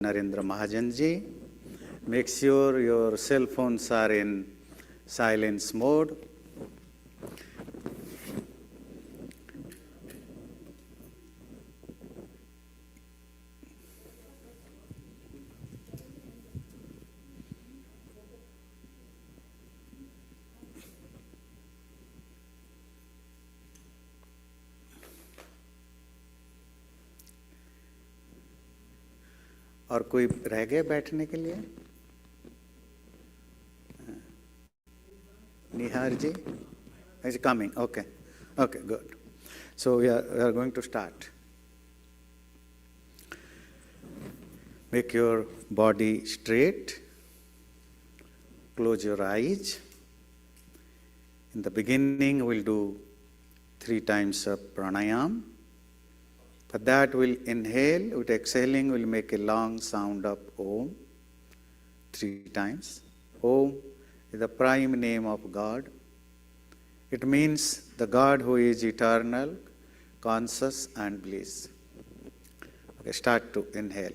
Narendra Mahajanji. Make sure your cell phones are in silence mode. और कोई रह गए बैठने के लिए? Nihar ji is coming. Okay, good. So we are going to start. Make your body straight. Close your eyes. In the beginning, we'll do 3 times of pranayam. For that, we'll inhale. With exhaling, we'll make a long sound of Om 3 times. Om is the prime name of God. It means the God who is eternal, conscious, and bliss. Okay, start to inhale.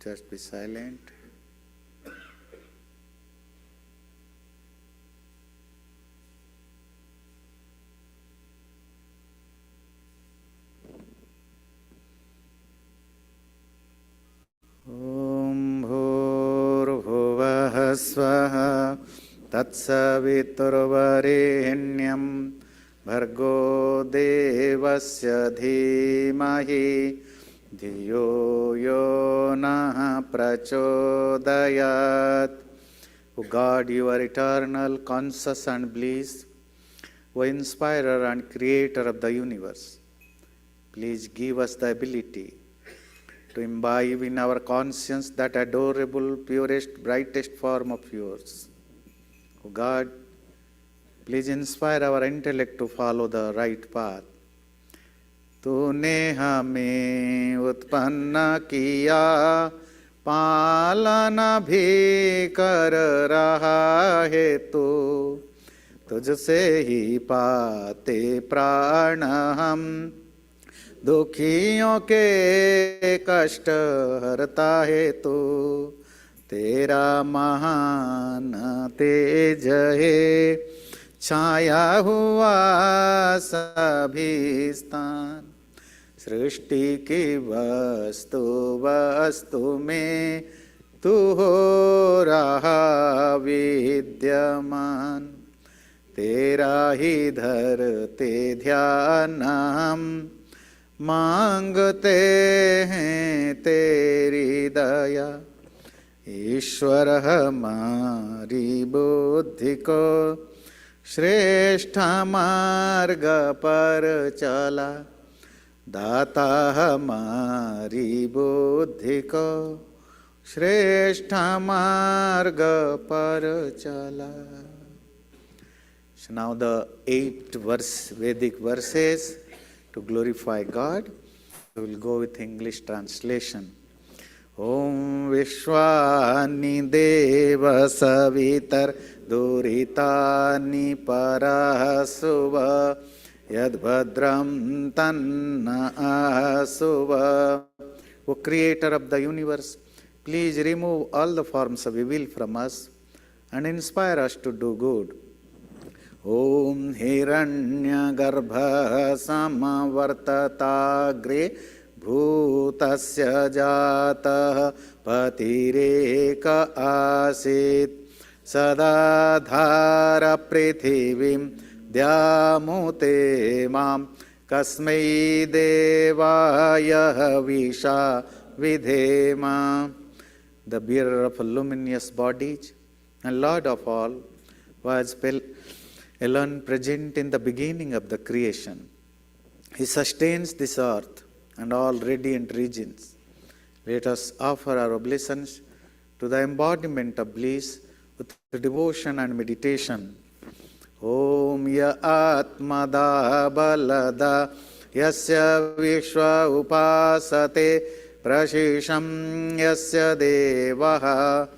Just be silent. Om Bhurbhuvah Swaha Tatsaviturvarenyam Bhargo Devasya Dhimahi Dhiyo yo na prachodayat. O God, you are eternal, conscious and bliss, O inspirer and creator of the universe. Please give us the ability to imbibe in our conscience that adorable, purest, brightest form of yours. O God, please inspire our intellect to follow the right path. तूने हमें उत्पन्न किया, पालन भी कर रहा है तू। तुझसे ही पाते प्राण हम, दुखियों के कष्ट हरता है तू। तेरा महान तेज है, छाया हुआ सभी स्थान। सृष्टि की वस्तु वस्तु में तू हो रहा विद्यमान। तेरा ही धरते ध्यान हम, मांगते हैं तेरी दया। ईश्वर हमारी बुद्धि को श्रेष्ठ मार्ग पर चला। दाता हमारी बुद्धि को श्रेष्ठ मार्ग पर चला. So now the 8 Vedic verses to glorify God. We will go with English translation. Om Vishwani Deva Savitar Duritani Parasuva Yadbhadram Tanna Asuva. O Creator of the universe, please remove all the forms of evil from us and inspire us to do good. Om Hiranya Garbha Samavartatagre Bhutasya Jatah Patireka Asit Sadadhara Prithivim Dyamute Mam Kasmai Devaya Visha Vidhema. The bearer of luminous bodies and Lord of all, was alone present in the beginning of the creation. He sustains this earth and all radiant regions. Let us offer our obeisances to the embodiment of bliss with devotion and meditation. Om ya atmada balada yasya vishwa upasate prashisham yasya devaha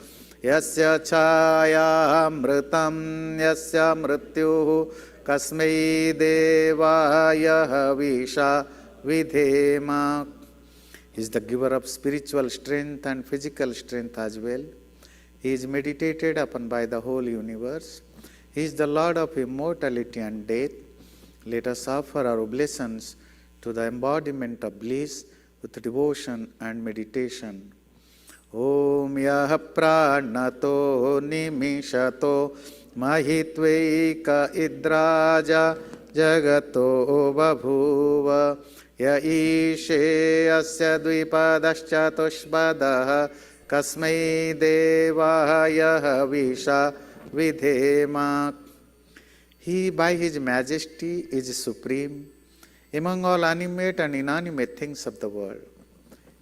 yasya chaya amritam yasya mrityuh kasmai devaya visha vidhema. He is the giver of spiritual strength and physical strength as well. He is meditated upon by the whole universe. He is the Lord of immortality and death. Let us offer our obeisances to the embodiment of bliss with devotion and meditation. Om yah pranato nimishato mahitveika idraja jagato babhuva ya ishe asya dvipadaschatuspadah kasmai devaya visha vidhema. He by his majesty is supreme among all animate and inanimate things of the world.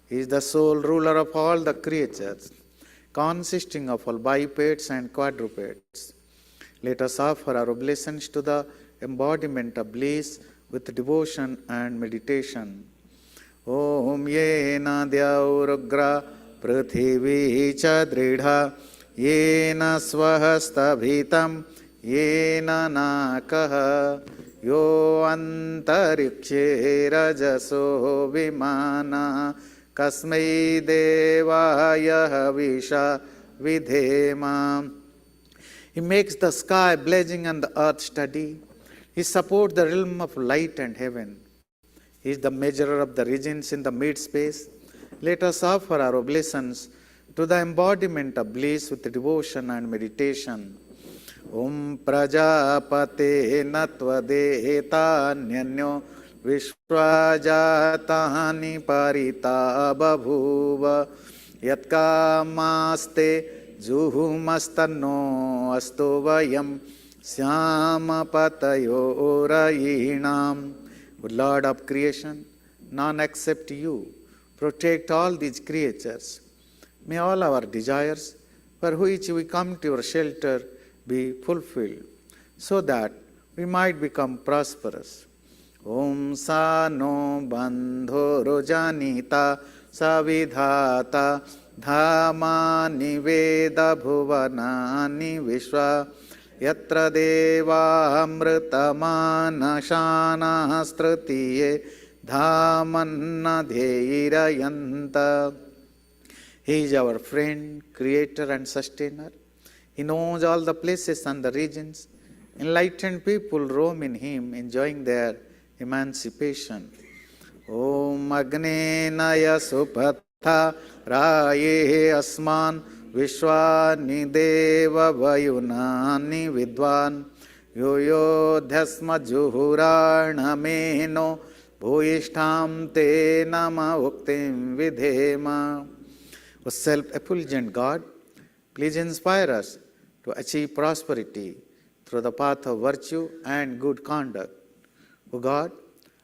He is the sole ruler of all the creatures, consisting of all bipeds and quadrupeds. Let us offer our obeisances to the embodiment of bliss with devotion and meditation. Om yena dyaurugra prithvi cha dridha yena swahastabhitam yena nakaha yo antarikshe rajaso vimana kasmai devaya visha vidhema. He makes the sky blazing and the earth steady. He supports the realm of light and heaven. He is the measurer of the regions in the mid-space. Let us offer our obeisances to the embodiment of bliss with devotion and meditation. Om prajapate natvadeta nyanyo vishwajatani parita babhuva yatkamaste juhumastanno astu vayam syamapatayo rayinam. O Lord of creation, none except you protect all these creatures. May all our desires for which we come to your shelter be fulfilled, so that we might become prosperous. Om sa no bandho rojanita savidhata dhamani veda bhuvanani vishwa yatra deva amritamana shana stratiye dhamanna dheirayanta. He is our friend, creator and sustainer. He knows all the places and the regions. Enlightened people roam in him, enjoying their emancipation. Om agnenaya supatha raye asman vishwani deva vayunani vidvan yoyodhyasma juhuranameno bhuishtham te nama uktim vidhema. O self-effulgent God, please inspire us to achieve prosperity through the path of virtue and good conduct. O God,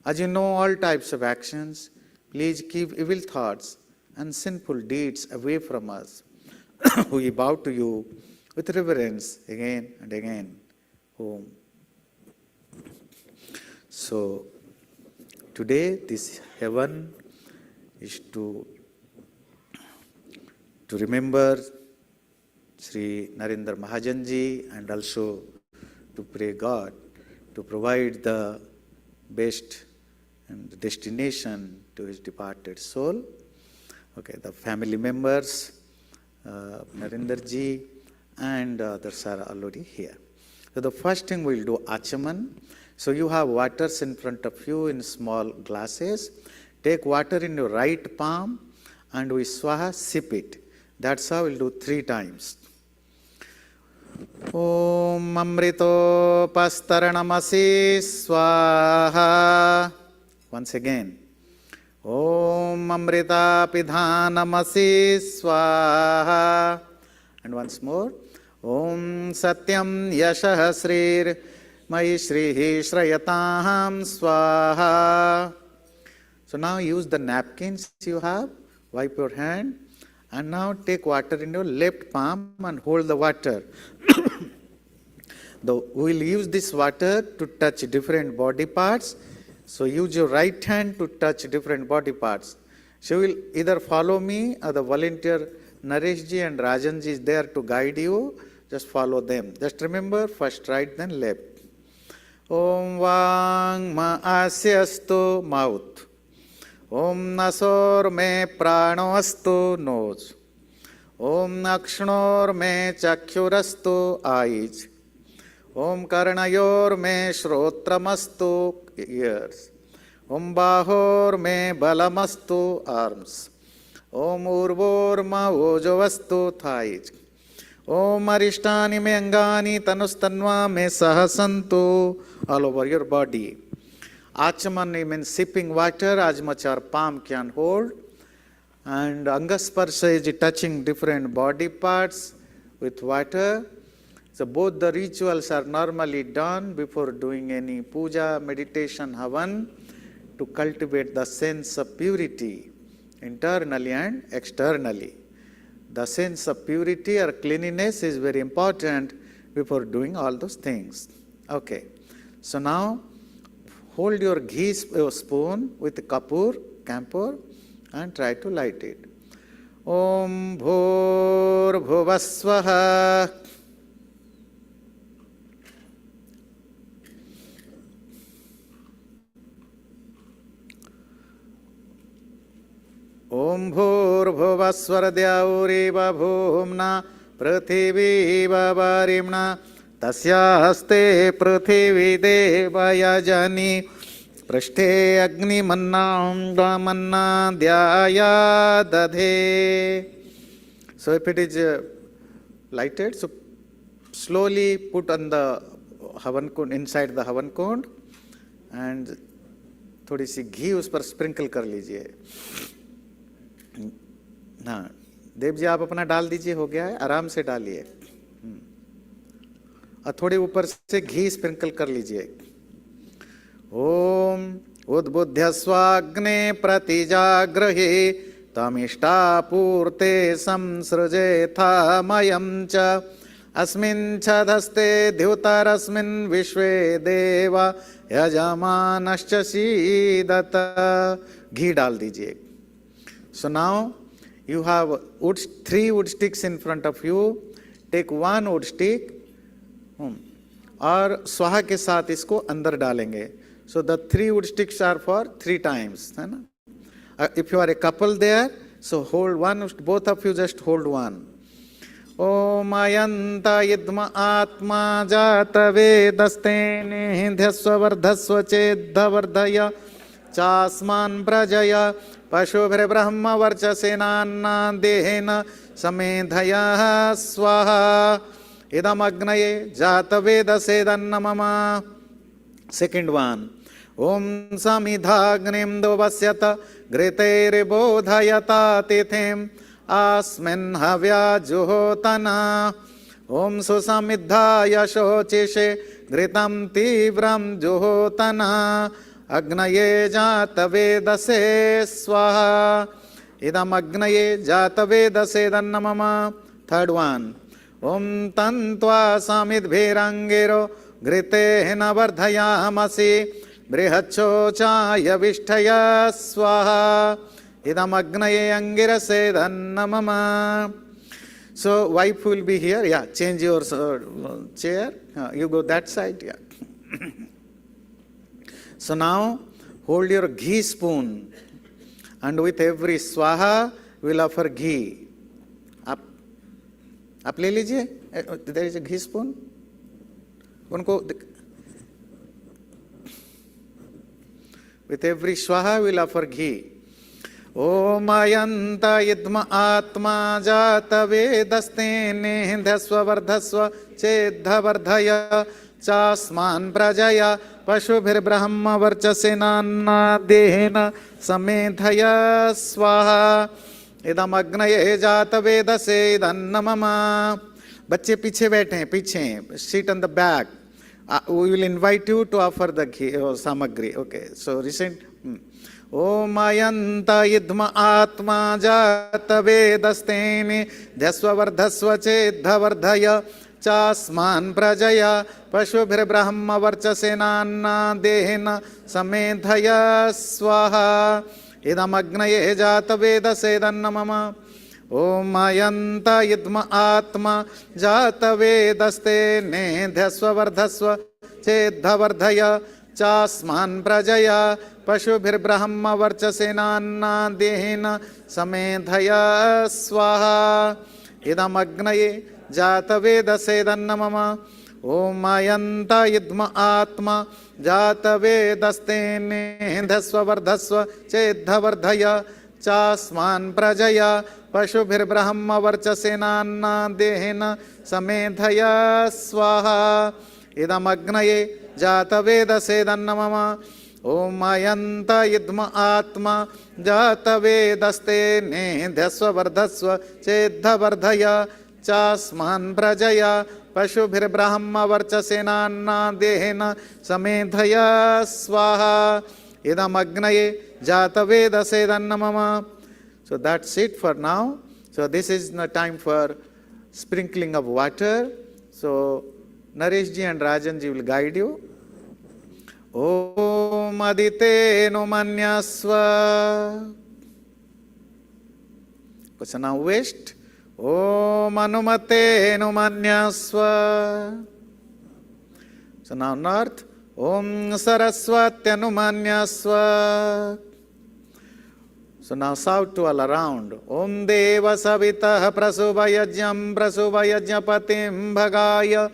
as you know all types of actions, please keep evil thoughts and sinful deeds away from us. We bow to you with reverence again and again. Om. So, today this heaven is to remember Sri Narendra Mahajanji and also to pray God to provide the best and destination to his departed soul. Okay, the family members, Narendraji and others are already here. So the first thing we'll do Achaman. So you have waters in front of you in small glasses. Take water in your right palm and we swaha, sip it. That's how we'll do 3 times. Om Amrito Pastaranamasi Swaha. Once again. Om Amrita Pidhanamasi Swaha. And once more. Om Satyam Yashah Srir Mai Shrihi Shrayataham Swaha. So now use the napkins you have, wipe your hand, and now take water in your left palm and hold the water. We will use this water to touch different body parts. So use your right hand to touch different body parts. So you will either follow me or the volunteer Nareshji and Rajanji is there to guide you. Just follow them. Just remember first right then left. Om Vang Ma Asyastu mouth. Om Nasor Me Pranoastu nose. Om Nakshnor Me Chakhyurastu eyes. Om Karnayor Me Shrotramastu ears. Om Bahor Me Balamastu arms. Om Urvor Ma Ojavastu thighs. Om Arishtani Me Angani Tanustanva Me Sahasantu all over your body. Achaman means sipping water as much our palm can hold. And Angasparsha is touching different body parts with water. So both the rituals are normally done before doing any puja, meditation, havan to cultivate the sense of purity internally and externally. The sense of purity or cleanliness is very important before doing all those things. Okay. So now hold your ghee spoon with kapur, camphor, and try to light it. Om Bhur Bhuvasvaha. Om Bhur Bhuvasvaradhyaureva Bhumna Prithiviva Varimna Tasyaste Prithivi Devaya Jani Prashthe Agni Manna Manna Dhyaya Dadhe. So if it is lighted, so slowly put on the havan kund, inside the havan kund, and थोड़ी सी घी उस पर sprinkle कर लीजिए. हाँ देव जी आप अपना डाल दीजिए, हो गया है, आराम से डालिए. और थोड़े ऊपर से घी स्प्रिंकल कर लीजिए. ओम उद्बुद्ध्य स्वाग्ने प्रतिजाग्रहे तमिष्टापूर्ते संसृजेथा मयं च अस्मिन् छदस्ते द्युतरस्मिन् विश्वे देवा यजमानश्च सीदत. घी डाल दीजिए. So now you have three wood sticks in front of you. Take one wood stick और स्वाहा के साथ इसको अंदर डालेंगे. So the three wood sticks are for 3 times, है ना. If you are a couple there, so hold one, both of you just hold one. Om ayanta idma atma jata vedastene dhyasva vardhasva cheddha vardhaya chasman prajaya Pashubhre Brahma Varchasenanna Dehena Samedhaya Swaha Idam Agnaye Jata Veda Sedanna Mama. Second one. Om Samidhagnim Dovasyata Gritaire Bodhayata Tithem Asmin Havya Juhotana. Om Susamidhaya Shocheshe Gritam Tivram Juhotana. Agnaye Jata Vedase Swaha Idam Agnaye Jata Vedase Danna Mama. Third one. Om Tantva Samidbhirangero Gritehena Vardhayamasi Brihacho Chaya Vishtaya Swaha Idam Agnaye Angirase Danna Mama. So wife will be here. Yeah, change your chair. You go that side. Yeah. So now hold your ghee spoon and with every swaha we will offer ghee. आप ले लीजिए. There is a ghee spoon. उनको with every swaha we will offer ghee. Om ayanta idma atma jata vedastene dhasva vardhasva cheddha vardhaya chasman prajaya Pashubhir Brahma Varchasenanna Dehena Samedhaya Swaha Idam Agnaye Jata Vedase Idanna Mama. बच्चे पीछे बैठे हैं, पीछे, seat on the back. We will invite you to offer the samagri. Okay, so recent. Om ayanta idma atma jata vedasteni dhasva vardhasva chedha vardhaya chasman prajaya pashubhir brahma varchasenanna dehena samedhaya swaha idam agnaye jata vedasedanna mama. Om ayanta idma atma jata vedaste nedhyasva vardhasva chedha vardhaya chasman prajaya pashubhir brahma varchasenanna dehena samedhaya swaha idam agnaye jata vedasedanna mama. Om ayanta idma atma jata vedaste nedhyasva vardhasva chedha vardhaya chasman prajaya pashubhir brahma varchasenanna dehena samedhaya swaha idam agnaye jata vedasedanna mama. Om ayanta idma atma jata vedaste nedhyasva vardhasva chedha vardhaya chasman prajaya pashubhir brahma varchasenanna dehena samedhaya swaha idam agnaye jata vedasedanna mama. So that's it for now. So this is the time for sprinkling of water. So Naresh ji and Rajan ji will guide you. Om adite no manyasva. Question now west. Om anumate no manyasva. So now north. Om saraswati anumanyasva. So now south to all around. Om deva savitah prasubhayajyam prasubhayajyapatim bhagaya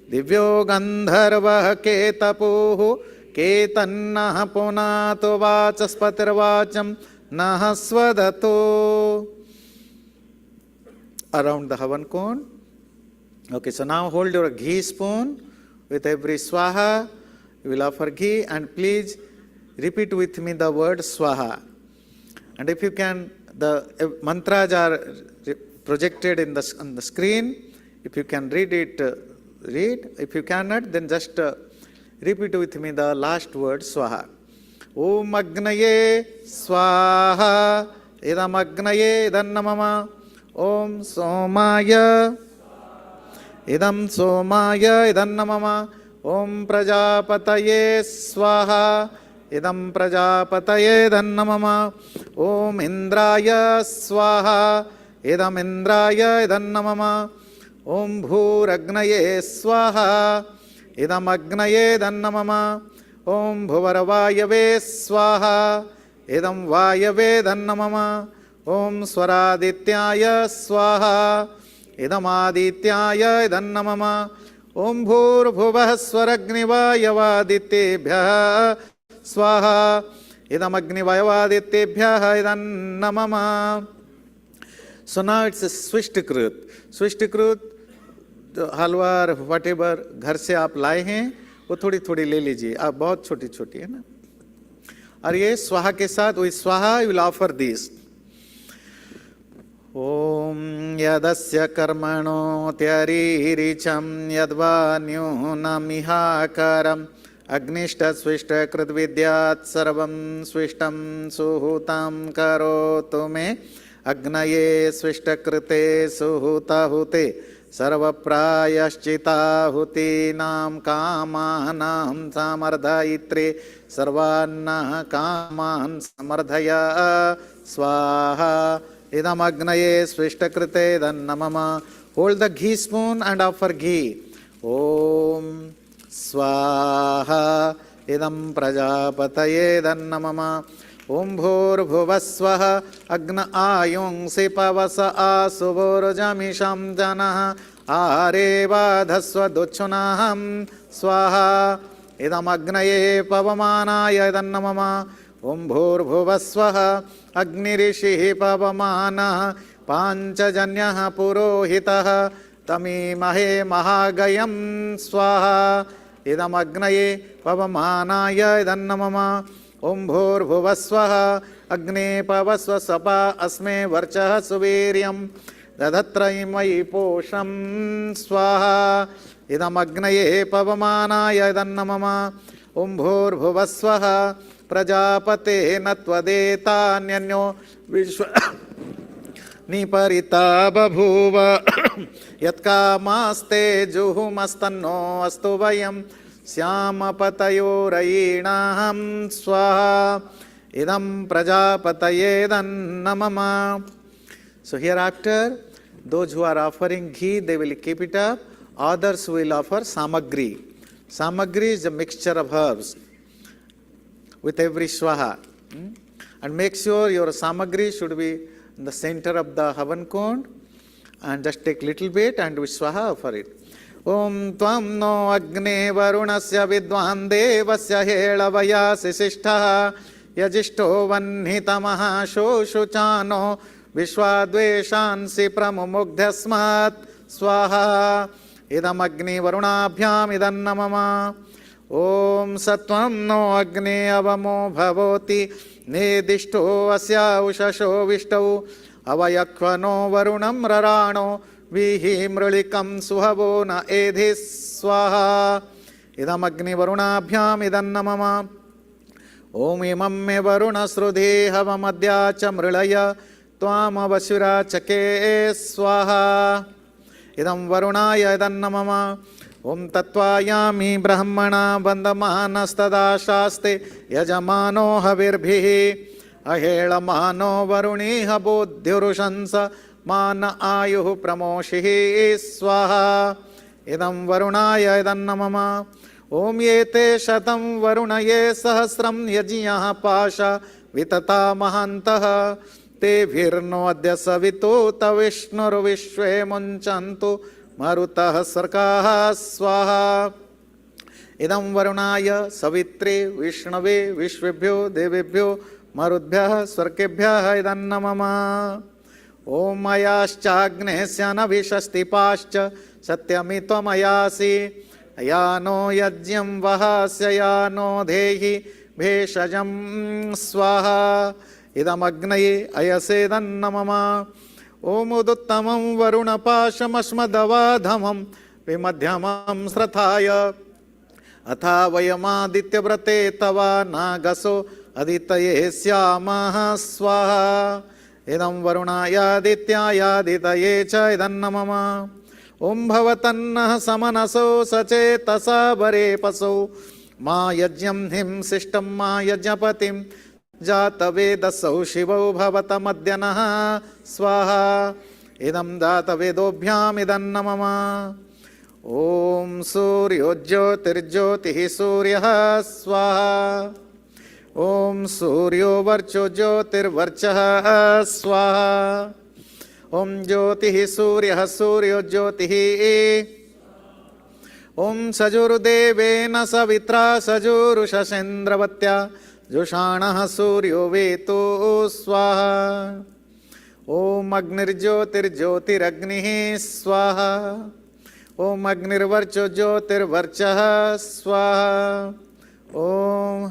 divyo gandharvah ketapuhu ketannah punato vachaspatirvacham nahasvadato. Around the Havan cone. Okay, so now hold your ghee spoon. With every swaha, you will offer ghee, and please repeat with me the word swaha. And if you can, the mantras are projected on the screen. If you can read it, read. If you cannot, then just repeat with me the last word, swaha. Om agnaye swaha, idam agnaye idannamama. Om somaya, idam somaya idannamama. Om prajapataye swaha, idam prajapataye idannamama. Om indraya swaha, idam indraya idannamama. Om bhuragnaye swaha, idam agnaye idannamama. Om bhuvarvayave swaha, idam vayave idannamama. Om swaradityaya swaha, idam adityaya idannamama. Om bhurbhuvah swaragnivayavaditebhyah swaha, idam agnivayavaditebhyah idannamama. So now it's a swishtikrut. Swishtikrut, halwa whatever घर से आप लाए हैं वो थोड़ी थोड़ी ले लीजिए. आप बहुत छोटी छोटी है ना. और ये स्वाहा के साथ वही स्वाहा you will offer this. Om yadasya karmano tyariricham yadva nyunamihakaram agnishta swishta kritvidyat sarvam swishtam suhutam karotu me agnaye swishta krite suhuta hute sarva prayashchita huti nam kamanam samardhayitre sarvanna kaman samardhaya swaha idam agnaye swishtakrite dannamama. Hold the ghee spoon and offer ghee. Om swaha idam prajapataye dannamama. Om bhurbhuvasvaha agna ayungsi pavasa asuvorjamisham janah arevadhasva duchunaham swaha idam agnaye pavamanaya dannamama. Om bhurbhuvasvaha agnirishih pavamanah panchajanyah purohitah tamimahe mahagayam swaha idam agnaye pavamanaya idannamama. Om bhurbhuvasvaha agne pavasva sapa asme varchah suviryam दधत्रयीमयि पोषं स्वाहा इदमग्नये पवमानाय इदन्नमम ॐ भूर्भुवस्वः प्रजापते न त्वदेतान्यन्यो विश्व निपरिता बभूव यत्कामास्ते जुहुमस्तन्नो अस्तु वयं श्यामपतयोरयीणां स्वाहा idam prajapataye dannamama. So hereafter, those who are offering ghee, they will keep it up. Others will offer samagri. Samagri is a mixture of herbs with every swaha. And make sure your samagri should be in the center of the havan kund. And just take little bit and we swaha offer it. Om tvam no agne varunasya vidwan devasya helavaya sisishtaha yajishto vanhitamaha shoshuchano vishwadveshansi pramumugdhasmat swaha idam agni varunabhyam idannamama. Om satvam no agne avamo bhavoti nedishto asya ushasho vishtau avayakvano varunam rarano vihi mrulikam suhavo na edhis swaha idam agni varunabhyam idannamama. Om imam me varuna srudhi havamadya cha mrulaya tvam avasura chake swaha idam varunaya idannamama. Om tattvayami brahmana bandhamana shaste yajamano havirbhihi ahelamano varuniha bodhyurushansa mana ayuhu pramoshihi swaha idam varunaya idannamama. Om yete shatam varunaye sahasram yajiyah pasha vitata mahantaha te virno adya savito tavishnur vishve munchantu marutah sarkaha swaha idam varunaya savitre vishnave vishvebhyo devebhyo marudbhyah swarkebhyah idannamama. Om mayaschagnehsya navishastipascha satyamitvmayasi ayano yajyam vahasya yano dehi bheshajam swaha idam agnaye ayase dannamama. Om uduttamam varuna pashamasmadavadhamam vimadhyamam srathaya atha vayamaditya vrate tava nagaso aditaye syamaha swaha idam varunaya adityaya aditaye cha idannamama. Om bhavatannah samanaso sacetasa vare paso ma yajyam him sistam ma yajnapatim jatavedasau shivau bhavatamadyanah swaha idam jatavedobhyam idannamama. Om suryojyotirjyotihi suryah swaha Om suryo varcho jyotirvarchah swaha Om jyotihi suryah suryo jyotihi Om sajurdevena savitra sajurushashendravatya Joshanah suryo veto swaha Om agnirjyotirjyotiragnihi swaha Om agnirvarcho jyotirvarchah swaha Om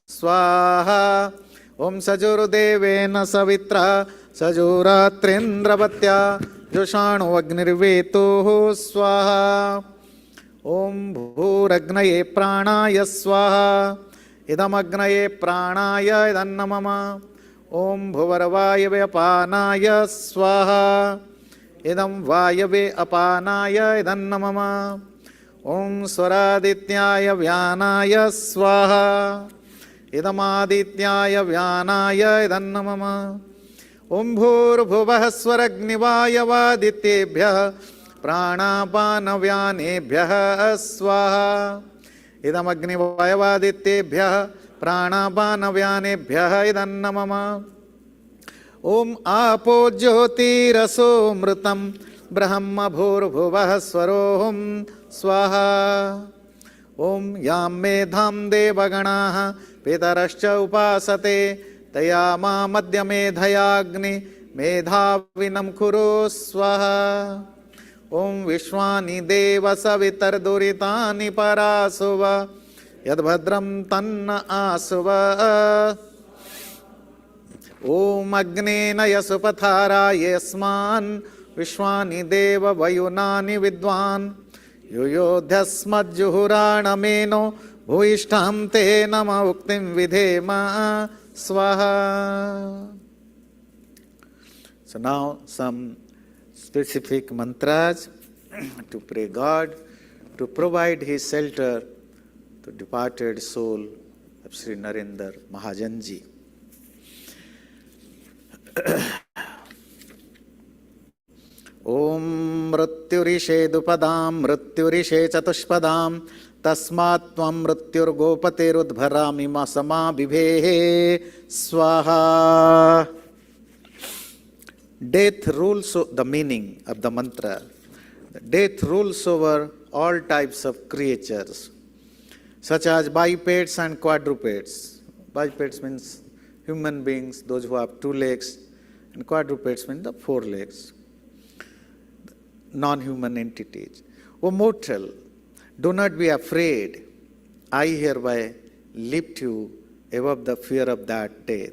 swaha Om sajurdevena savitra sajuratrendраvatya joshano agnirveto swaha Om bhuragnaye pranaya swaha idam agnaye pranaya idannamama. Om bhuvarvayave apanaya swaha idam vayave apanaya idannamama. Om swaradityaya vyanaya swaha idam adityaya vyanaya idannamama. Om bhurbhuvah swaragnivaayavadityebhyah pranapanavyanebhyah swaha idam agnivayavadityebhyah pranapanavyanebhyah idannamama. Om apo jyotiraso mrutam brahma bhurbhuvah swaroham swaha Om yam medham devaganaha pitarascha upasate tayama madhya medhayagni medhavinam kuru swaha Om vishwani deva savitar duritani parasuva yadbhadram tanna asuva Om Agnena Yasupathara Yasman Vishwani Deva Vayunani Vidwan Yuyodhyasmad Juhurana Meno Bhuishtam Te Nama Uktim Vidhema Swaha. So now some specific mantras to pray God to provide his shelter to departed soul of Sri Narendra Mahajanji. Om Mrityurishe Dupadam Mrityurishe Chatushpadam Tasmat Tvam Mrityur Gopaterudbharami Masama Bibhe Swaha. Death rules, the meaning of the mantra. Death rules over all types of creatures, such as bipeds and quadrupeds. Bipeds means human beings, those who have 2 legs, and quadrupeds mean the 4 legs, non-human entities. O mortal, do not be afraid. I hereby lift you above the fear of that death.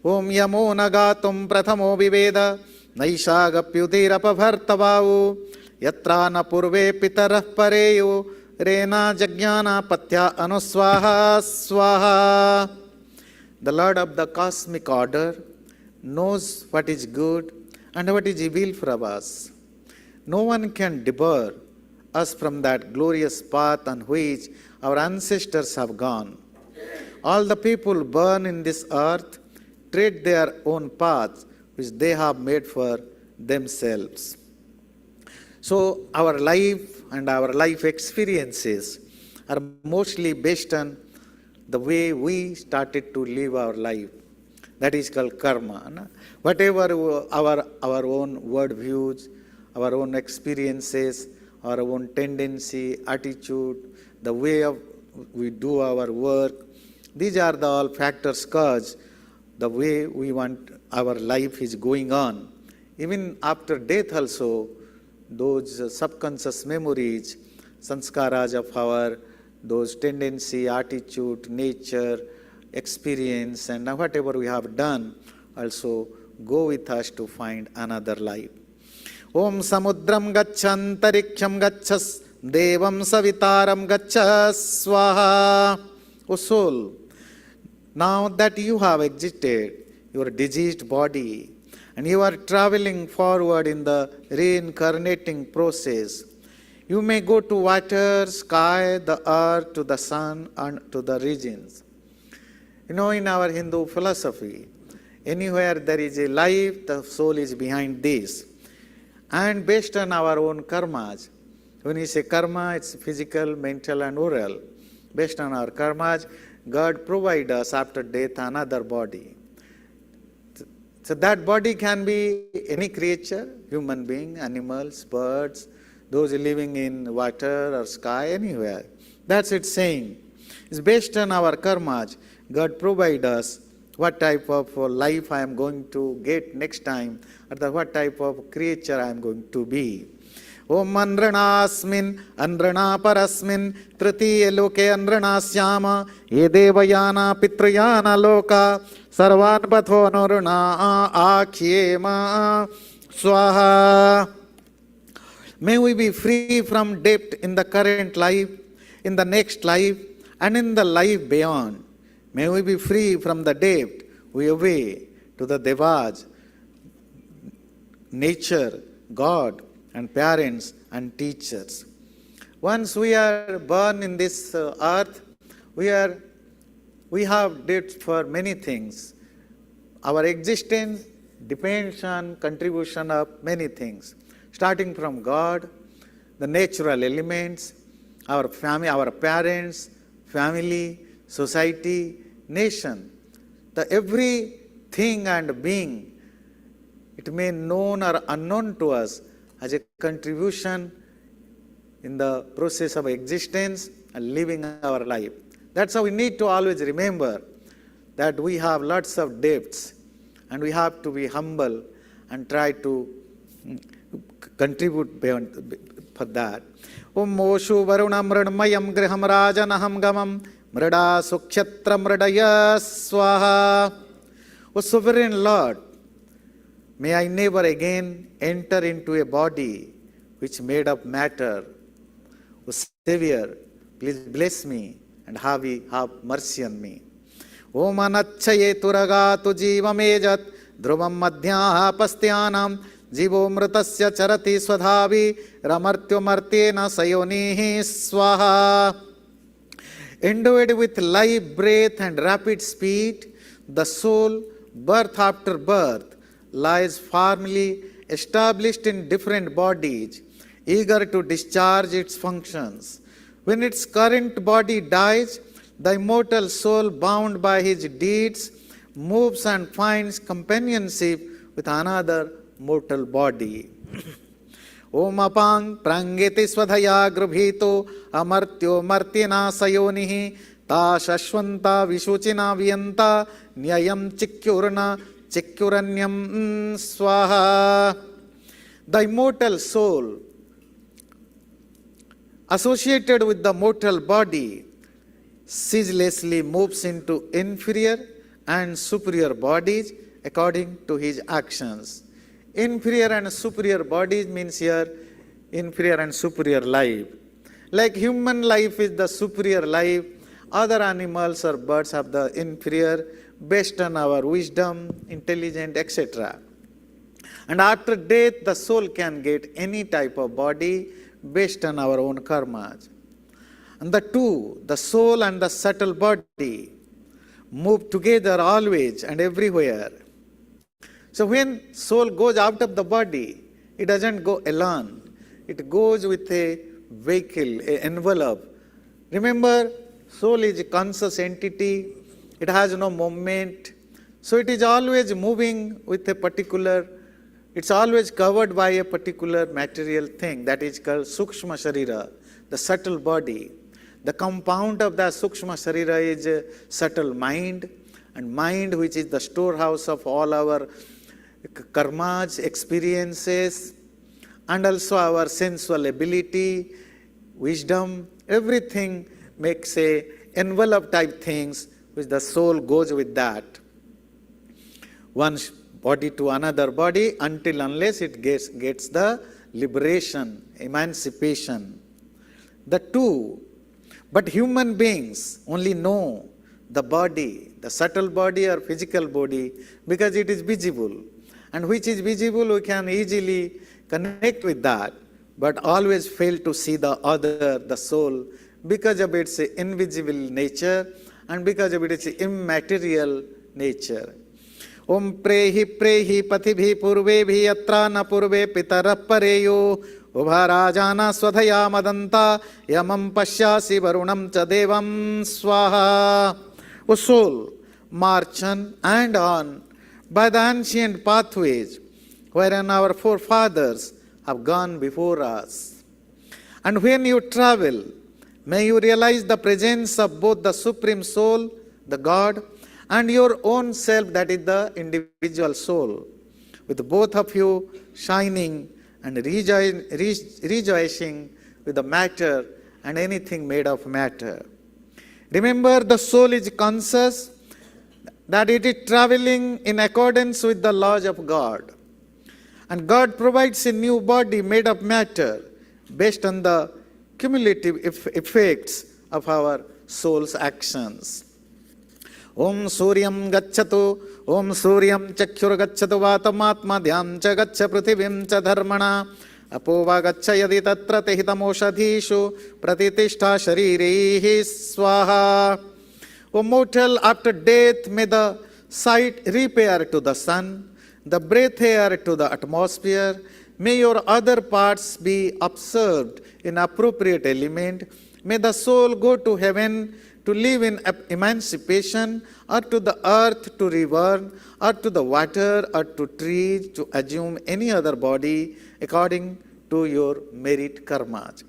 Om yamo nagatum prathamo viveda naishagapyudirapabhartavau yatra na purve pitarah pareyo rena jagnana patya anuswaha swaha. The Lord of the cosmic order knows what is good and what is evil for us. No one can debar us from that glorious path on which our ancestors have gone. All the people born in this earth tread their own paths which they have made for themselves. So our life and our life experiences are mostly based on the way we started to live our life. That is called karma. No? Whatever our own word views, our own experiences, our own tendency, attitude, the way of we do our work, these are the all factors cause the way we want our life is going on. Even after death also, those subconscious memories, sanskaras of our, those tendency, attitude, nature, experience, and whatever we have done, also go with us to find another life. Om samudram gacchantariksam gachas devam savitaram gachas swaha. O soul, now that you have exited your diseased body and you are traveling forward in the reincarnating process, you may go to water, sky, the earth, to the sun, and to the regions. In our Hindu philosophy, anywhere there is a life, the soul is behind this. And based on our own karmas, when we say karma, it's physical, mental, and oral. Based on our karmas, God provides us after death another body. So that body can be any creature, human being, animals, birds, those living in water or sky, anywhere. That's it saying. It's based on our karmas. God provides us what type of life I am going to get next time, or what type of creature I am going to be. Om Anranasmin, Anrana Parasmin, Tritiya Loke Anranasyama, Yedevayana Pitrayana Loka, Sarvan Patho Noruna Akhyema Swaha. May we be free from debt in the current life, in the next life, and in the life beyond. May we be free from the debt we owe to the Devas, nature, God, and parents and teachers. Once we are born in this earth, we have debts for many things. Our existence depends on contribution of many things, starting from God, the natural elements, our family, our parents, family, society, nation. The everything and being, it may known or unknown to us, as a contribution in the process of existence and living our life. That's how we need to always remember that we have lots of debts and we have to be humble and try to contribute for that. Om Moshu Varunam Mridmayam Griham Rajanaham Gamam Mrida Sukshatra Mridaya Swaha. O sovereign Lord, may I never again enter into a body which made of matter. O Savior, please bless me and have mercy on me. Om anachchaye turagatu jivamejat dhruvam madhyapastyanam jivo mritasya charati swadhavi ramartyo martyena sayonihi swaha. Endowed with life, breath and rapid speed, the soul, birth after birth, lies firmly established in different bodies, eager to discharge its functions. When its current body dies, the immortal soul, bound by his deeds, moves and finds companionship with another mortal body. Om apang prangeti swadhaya grubhito amartyo martina sayonihi ta shashvanta vishuchina viyanta nyayam chikyuranyam swaha. The immortal soul, associated with the mortal body, ceaselessly moves into inferior and superior bodies according to his actions. Inferior and superior bodies means here inferior and superior life. Like human life is the superior life, other animals or birds have the inferior based on our wisdom, intelligence, etc. And after death, the soul can get any type of body based on our own karmas. And the two, the soul and the subtle body, move together always and everywhere. So when soul goes out of the body, it doesn't go alone. It goes with a vehicle, an envelope. Remember, soul is a conscious entity. It has no movement. So it is always moving with a particular, it's always covered by a particular material thing that is called Sukshma Sharira, the subtle body. The compound of the Sukshma Sharira is a subtle mind, and mind which is the storehouse of all our karmas, experiences, and also our sensual ability, wisdom, everything makes a envelope type things which the soul goes with that. One body to another body until unless it gets the liberation, emancipation. The two, but human beings only know the body, the subtle body or physical body, because it is visible. And which is visible, we can easily connect with that, but always fail to see the other, the soul, because of its invisible nature and because of its immaterial nature. Om prehi prehi patibhi purvebhi yatra na purve pitara pareyo ubharajana swadhaya madanta yamam pashyasi varunam cha devam swaha. O soul, march on and on by the ancient pathways wherein our forefathers have gone before us. And when you travel, may you realize the presence of both the Supreme Soul, the God, and your own self, that is the individual soul, with both of you shining and rejoicing with the matter and anything made of matter. Remember, the soul is conscious that it is traveling in accordance with the laws of God. And God provides a new body made of matter based on the cumulative effects of our soul's actions. Om Suryam gacchatu, Om Suryam chakhyur gacchatu vatamatma dhyam cha gaccha prithivim cha dharmana apova gaccha yadi tatra tehitamoshadhishu pratitishta sharirehi swaha. O mortal, after death may the sight repair to the sun, the breath air to the atmosphere, may your other parts be observed in appropriate element, may the soul go to heaven to live in emancipation, or to the earth to revern, or to the water, or to trees, to assume any other body according to your merit karmas.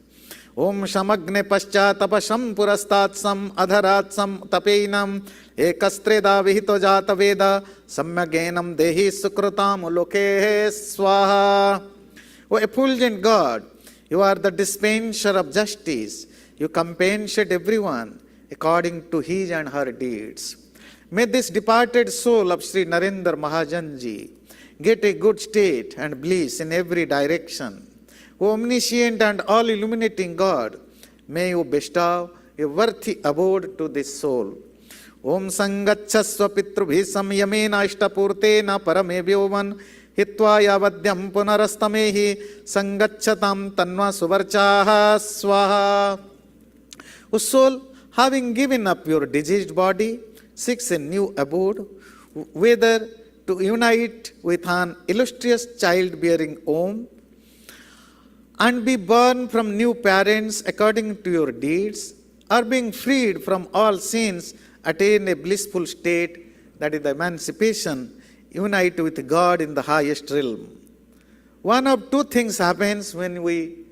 Om shamagne paschatapasham purastatsam adharatsam tapeinam ekastreda vihito jata veda samyagenam dehi sukrutam loke swaha. O effulgent God, you are the dispenser of justice. You compensate everyone according to his and her deeds. May this departed soul of Sri Narendra Mahajanji get a good state and bliss in every direction. O omniscient and all-illuminating God, may you bestow a worthy abode to this soul. Om Sangachasva Pitrubhi Samyamena Ishtapurtena Parame Vyoman Hitva Yavadyam Punarastamehi Sangachatam Tanva Suvarchaha Swaha. O soul, having given up your diseased body, seeks a new abode, whether to unite with an illustrious child-bearing Om, and be born from new parents according to your deeds, or being freed from all sins, attain a blissful state, that is the emancipation, unite with God in the highest realm. One of two things happens when we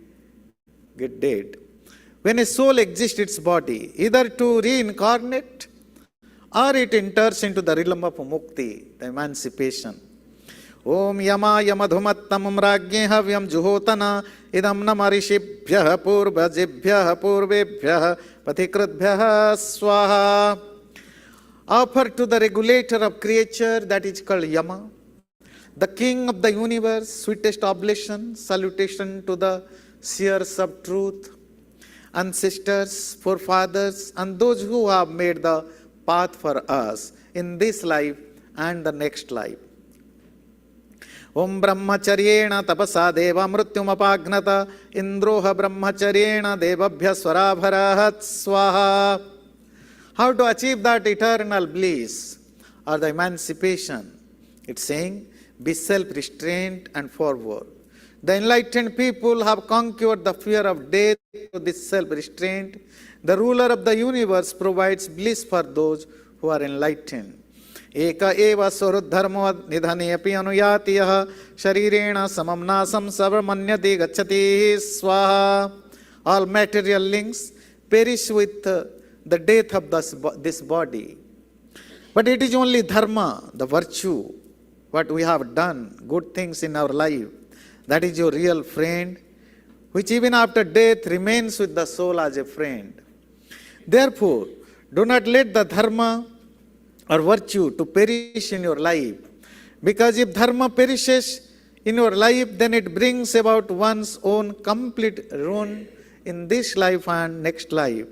get dead. When a soul exits its body, either to reincarnate or it enters into the realm of mukti, the emancipation. Om Yama Yamadhumattamam Rajñe Havyam Juhotana Idam Namarishibhyah Purvajibhyah Purvebhyah Pathikritbhyah Swaha. Offer to the regulator of creature, that is called Yama, the king of the universe, sweetest oblation, salutation to the seers of truth, ancestors, forefathers, and those who have made the path for us in this life and the next life. Om Brahmacharyena tapasa deva mrutyumapagnata indroha brahmacharyena devabhya swarabharahat swaha. How to achieve that eternal bliss or the emancipation? It's saying, be self-restrained and forward. The enlightened people have conquered the fear of death with this self-restraint. The ruler of the universe provides bliss for those who are enlightened. Eka eva suruddharmo nidhane api anuyati yaha sharirena samam nasam savamanyati gacchati swaha. All material links perish with the death of this body. But it is only dharma, the virtue, what we have done, good things in our life, that is your real friend, which even after death remains with the soul as a friend. Therefore, do not let the dharma or virtue to perish in your life. Because if dharma perishes in your life, then it brings about one's own complete ruin in this life and next life.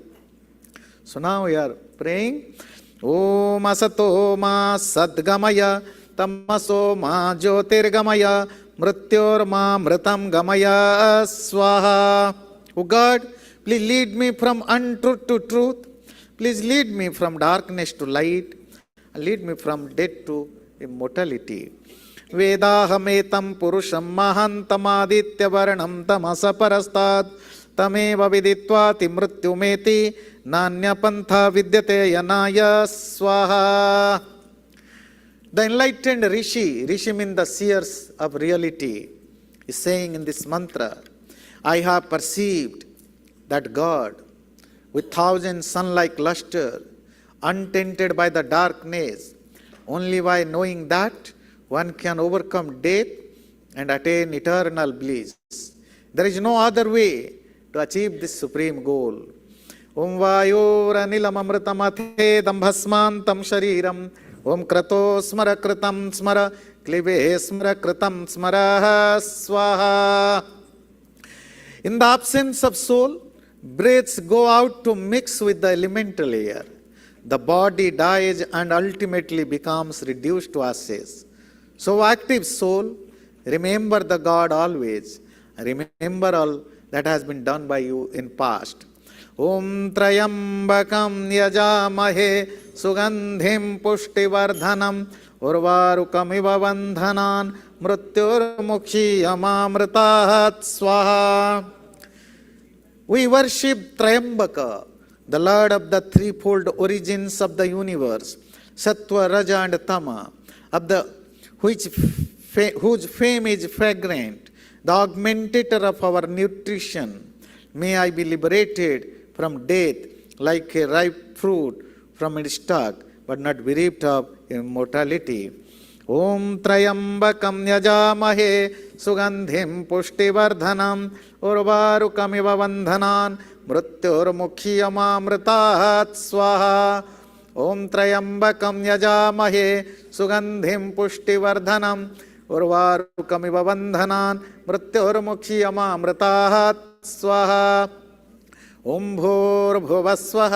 So now we are praying. Om asato ma sadgamaya tamaso ma jyotirgamaya mrityor ma mritam gamaya swaha. O God, please lead me from untruth to truth. Please lead me from darkness to light. Lead me from death to immortality. Vedahametam purusham mahantamaditya varnam tamasa parastad tameva viditvati mrityumeti nanya pantha vidyate yanaya swaha. The enlightened Rishi means the seers of reality, is saying in this mantra, I have perceived that God, with thousand sun-like luster, untainted by the darkness, only by knowing that one can overcome death and attain eternal bliss. There is no other way to achieve this supreme goal. Om Vayor Anilam Amritam Athedam Bhasmantam Shariram Om Krato Smara Kritam Smara Klive Smara Kritam Smara Swaha. In the absence of soul, breaths go out to mix with the elemental air. The body dies and ultimately becomes reduced to ashes. So active soul, remember the God always. Remember all that has been done by you in past. Om Trayambakam Yajamahe Sugandhim Pushtivardhanam Urvarukamiva Vandhanan Mrityur Mukshiyamamritahat Swaha. We worship Trayambaka, the Lord of the threefold origins of the universe, Sattva, Raja and Tama, whose fame is fragrant, the augmentator of our nutrition. May I be liberated from death like a ripe fruit from its stalk, but not bereft of immortality. Om Trayambakam Yajamahe Sugandhim Pushtivardhanam Urvarukamiva Vandhanan Mrityur Mukhyamamritahat Swaha. ओम त्र्यंबकं यजामहे सुगंधिं पुष्टिवर्धनम् उर्वारुकमिव बन्धनान् मृत्योर्मुक्षीयमामृतात् स्वाहा। ओम भूर्भुवस्वः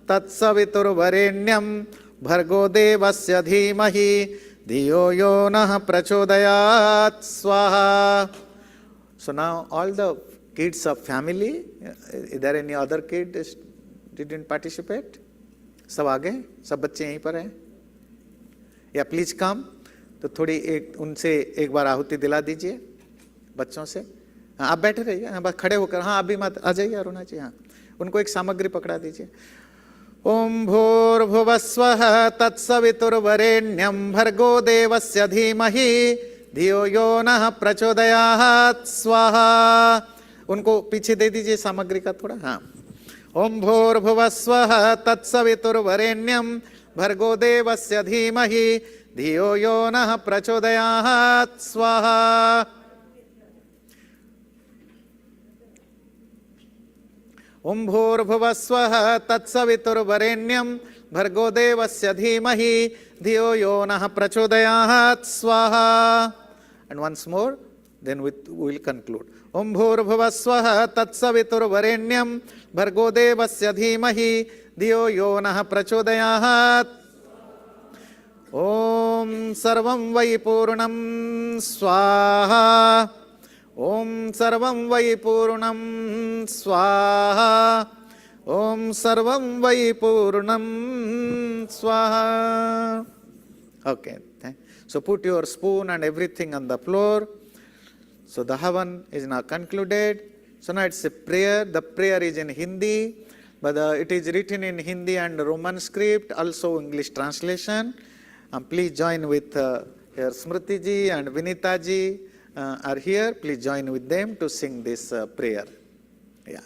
तत्सवितुर्वरेण्यं भर्गो देवस्य धीमहि धियो यो नः प्रचोदयात् स्वाहा। So now all the kids of family, is there any other kid didn't participate? सब आ गए, सब बच्चे यहीं पर हैं या प्लीज कम। तो थोड़ी उनसे एक बार आहुति दिला दीजिए बच्चों से। हाँ, आप बैठे रहिए, हाँ बस खड़े होकर, हाँ अभी मत आ जाइए अरुणा जी। हाँ, उनको एक सामग्री पकड़ा दीजिए। ओम भूर्भुवस्वः तत्सवितुर्वरेण्यं भर्गो देवस्य धीमहि धियो यो नः प्रचोदयात् स्वाहा। उनको पीछे दे दीजिए सामग्री का थोड़ा। हाँ, ओम भूर्भुवस्वः तत्सवितुर्वरेण्यं भर्गो देवस्य धीमहि धियो यो नः प्रचोदयात् स्वाहा। ओम भूर्भुवस्वः तत्सवितुर्वरेण्यं भर्गो देवस्य धीमहि धियो यो नः प्रचोदयात् स्वाहा। And once more, then we will conclude. ओम भूर्भुवस्वः तत्सवितुर्वरेण्यं भर्गो देवस्य धीमहि धियो यो नः प्रचोदयात्। ओम सर्वं वै पूर्णं स्वाहा। ओम सर्वं वै पूर्णं स्वाहा। ओम सर्वं वै पूर्णं स्वाहा। Okay, so put your spoon and everything on the floor. So the Havan is now concluded. So now it's a prayer. The prayer is in Hindi, but it is written in Hindi and Roman script, also English translation. Please join with here Smriti ji and Vinita ji are here. Please join with them to sing this prayer. Yeah.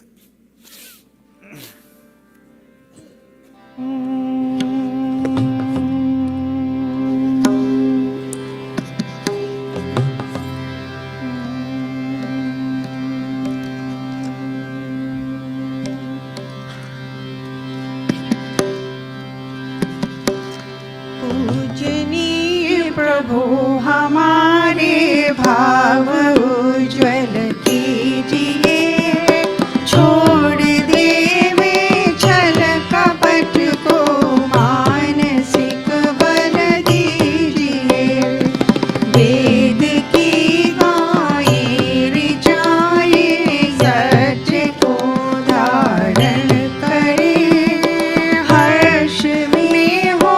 प्रभु हमारे भाव उज्ज्वल कीजिए, छोड़ देवे छल कपट को मानसिक बल दीजिए। वेद की गाये ऋचाए सत्य को धारण करे, हर्ष में हो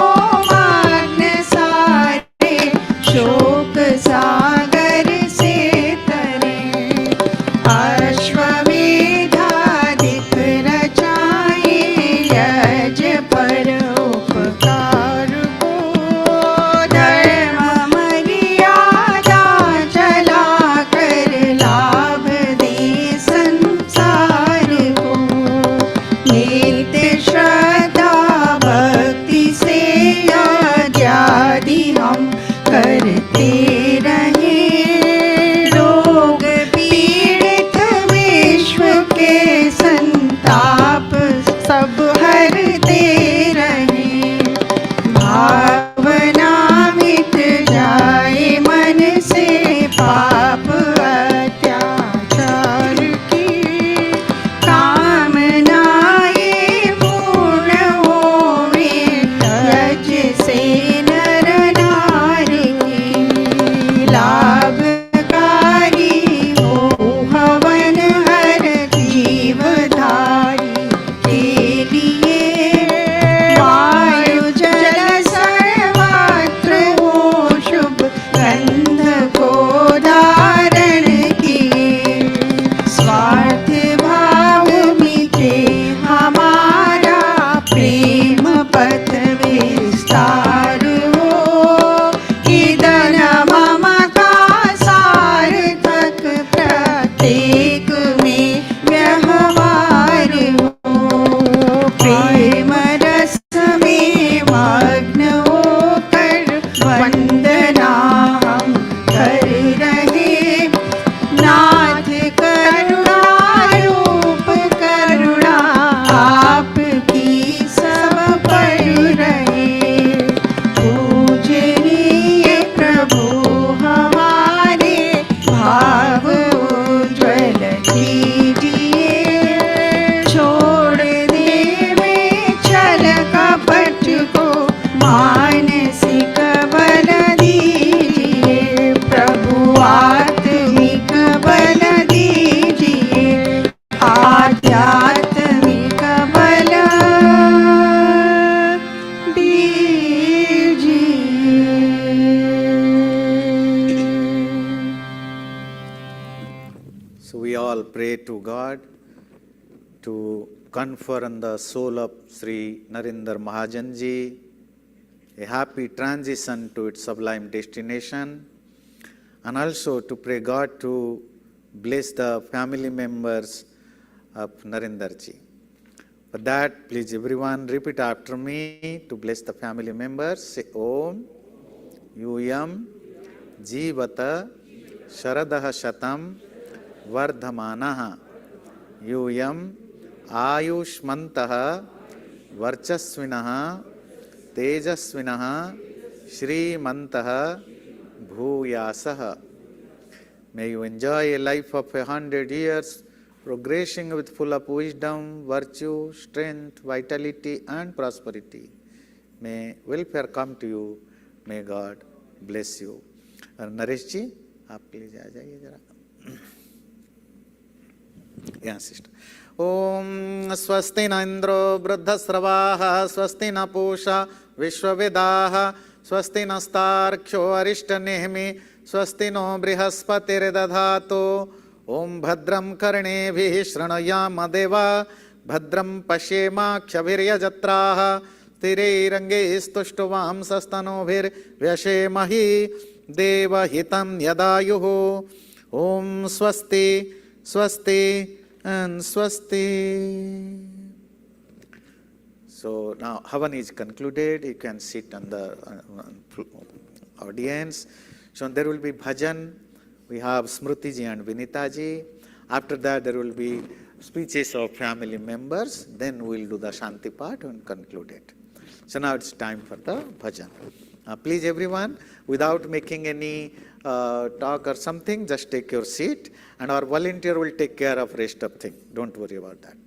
मग्न सारे शोक to confer on the soul of Sri Narendra Mahajanji a happy transition to its sublime destination, and also to pray God to bless the family members of Narendraji. For that, please everyone repeat after me to bless the family members. Say Om Yuyam Jivata Sharadaha Shatam Vardhamanaha Yuyam Ayushmantaha Varchasvinaha Tejasvinaha Shrimantaha Bhuyasaha. May you enjoy a life of 100 years, progressing with full of wisdom, virtue, strength, vitality and prosperity. May welfare come to you. May God bless you. Naresh जी आप please आ जाइए जरा यहाँ sister. ओम स्वस्ति न इंद्रो वृद्धस्रवाः स्वस्ति न पूषा विश्ववेदाः स्वस्ति नस्तार्क्ष्यो अरिष्टनेमिः स्वस्ति नो बृहस्पतिर्दधातु. ओम भद्रं कर्णेभिः शृणुयाम देवा भद्रं पश्येमाक्षभिर्यजत्राः स्थिरैरङ्गैस्तुष्टुवांसस्तनूभिर्व्यशेमहि देवहितं यदायुः. ओम स्वस्ति स्वस्ति and swasti. So now Havan is concluded. You can sit on the audience. So there will be bhajan. We have Smriti ji and Vinita ji. After that there will be speeches of family members. Then we will do the Shanti part and conclude it. So now it's time for the bhajan. Please everyone, without making any talk or something, just take your seat and our volunteer will take care of rest of thing. Don't worry about that.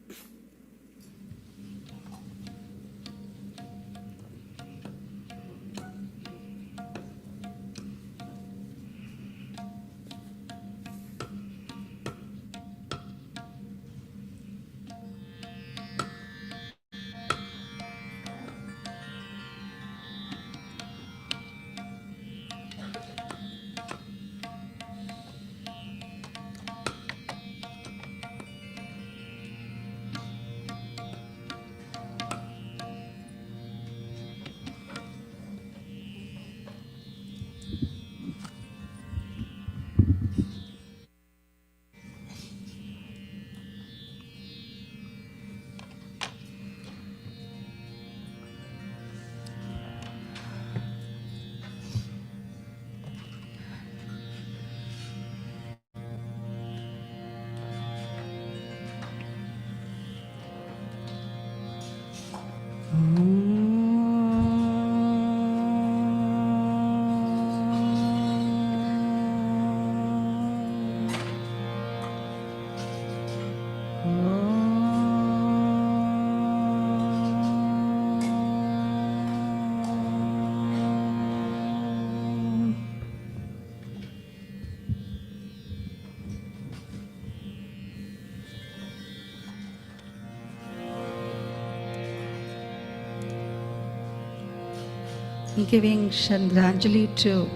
Giving Shraddhanjali to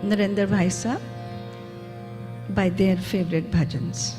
Narendra Bhai Sahab by their favorite bhajans.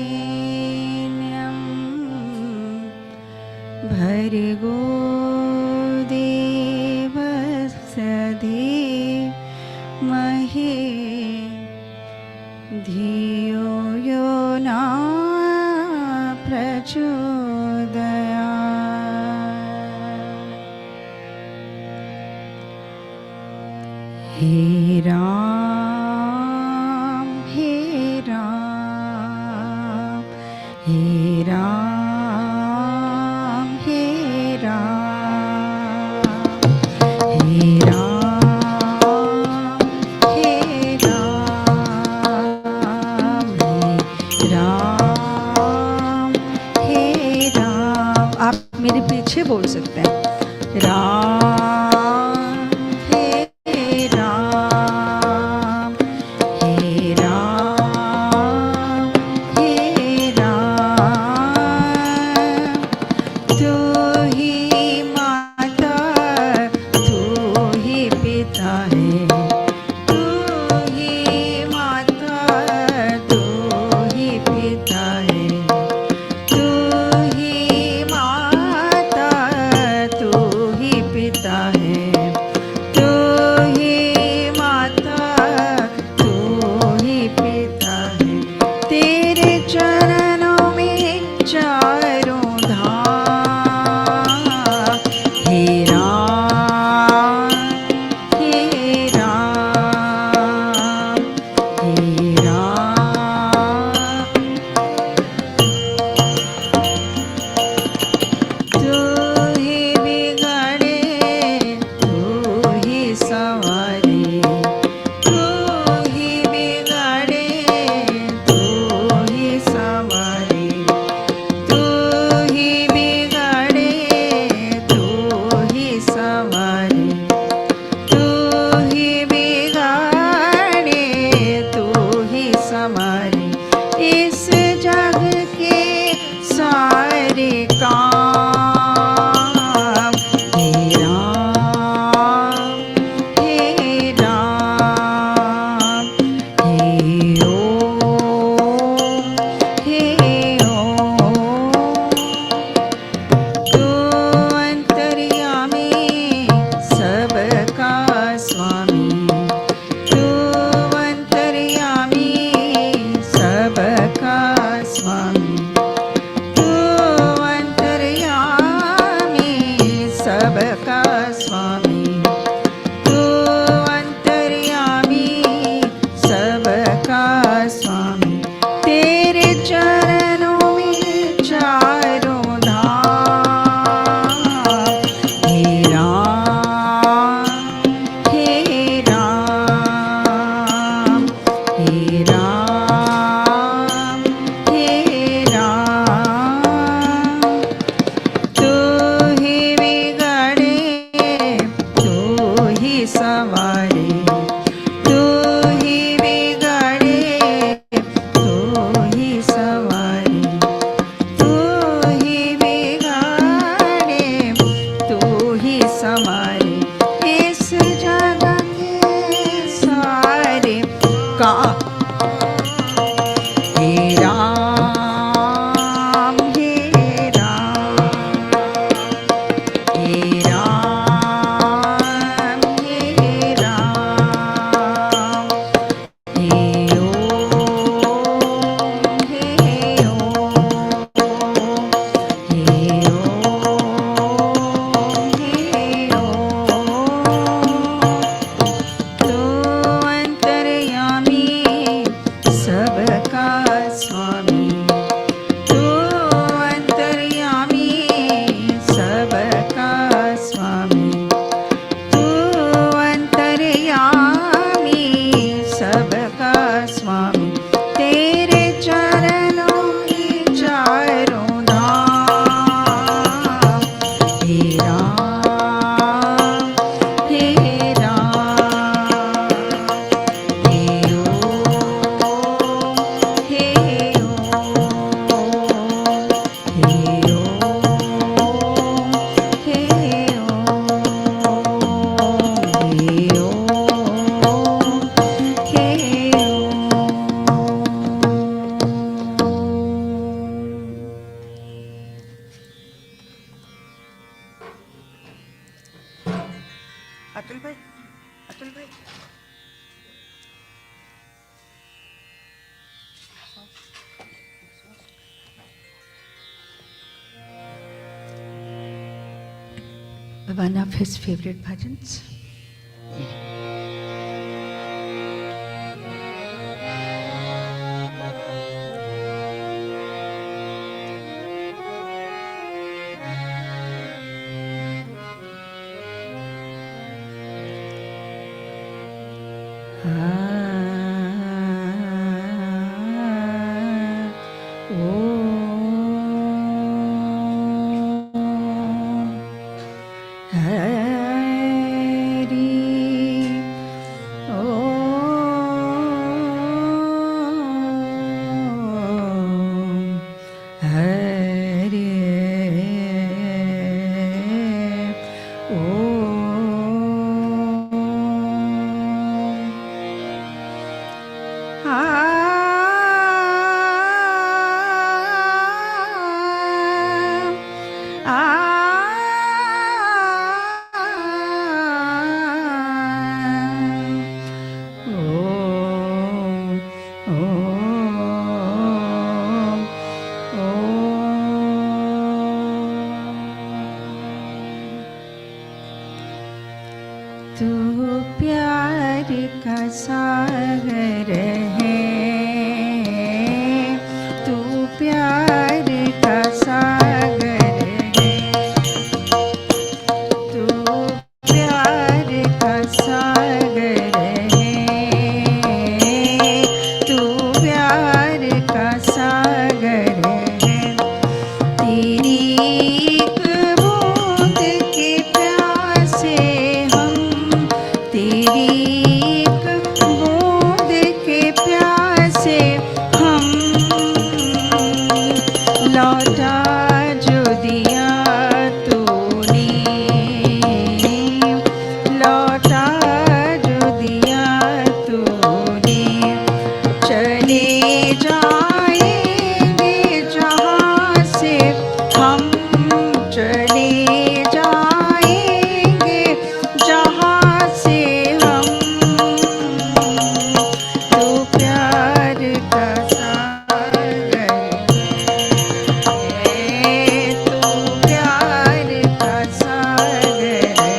तत्सवितुर्वरेण्यं भर्गो देवस्य धीमहि धियो यो न प्रचोदयात्. हे राम हे राम हे राम हे राम हे राम हे राम हे राम हे राम मेरे पीछे बोल सकते हैं। राम हे राम, हे राम, हे राम, तू ही माता, तू ही पिता है, तू ही माता, तू ही पिता है, तू ही माता, तू ही पिता है, तू ही माता, तू ही पिता है। तेरे चरणों में चारों धाम, हे राम, हे राम, हे राम, तू ही बिगड़े, तू ही संवारे, तू ही बिगड़े, तू ही संवारे, तू ही बिगड़े, तू ही संवारे, तू ही बिगाड़े, तू ही संवारे, इस जग के सारे काम। हे राम, हे राम, हे ओम, हे ओम, तू अंतर्यामी सबका स्वामी, तू अंतर्यामी सबका स्वामी, तू अंतर्यामी सबका स्वामी, तू अंतर्यामी सबका स्वामी। तेरे चरणों में चारों धाम, हे राम, हे राम, हे राम, हे राम, तू ही बिगड़े, तू ही संवारे, तू ही बिगड़े, तू ही संवारे, तू ही बिगाड़े, तू ही संवारे, इस जगत के सारे काम। हे राम, हे राम, हे राम, हे राम, हे ओम, हे ओम, हे ओम, हे ओम, तू अंतर्यामी सबका स्वामी, तू अंतर्यामी सबका स्वामी, तू अंतर्यामी सबका स्वामी। तेरे चरणों में चारों धाम, हे राम, हे राम, हे ओम, हे ओम, हे ओम, हे ओम, हे अतुल भाई, अतुल भाई, one of his favorite bhajans. तू प्यार का सागर है, तू प्यार का सागर है, तू प्यार का सागर है, तू प्यार का सागर है। तेरी एक बूंद के प्यासे हम, तेरी एक बूंद के प्यासे हम, लौटा जो दिया तूने, लौटा जो दिया तूने, चले जाएंगे जहाँ से हम, चले जाएंगे जहाँ से हम, तू प्यार का सागर है, तू प्यार का सागर है।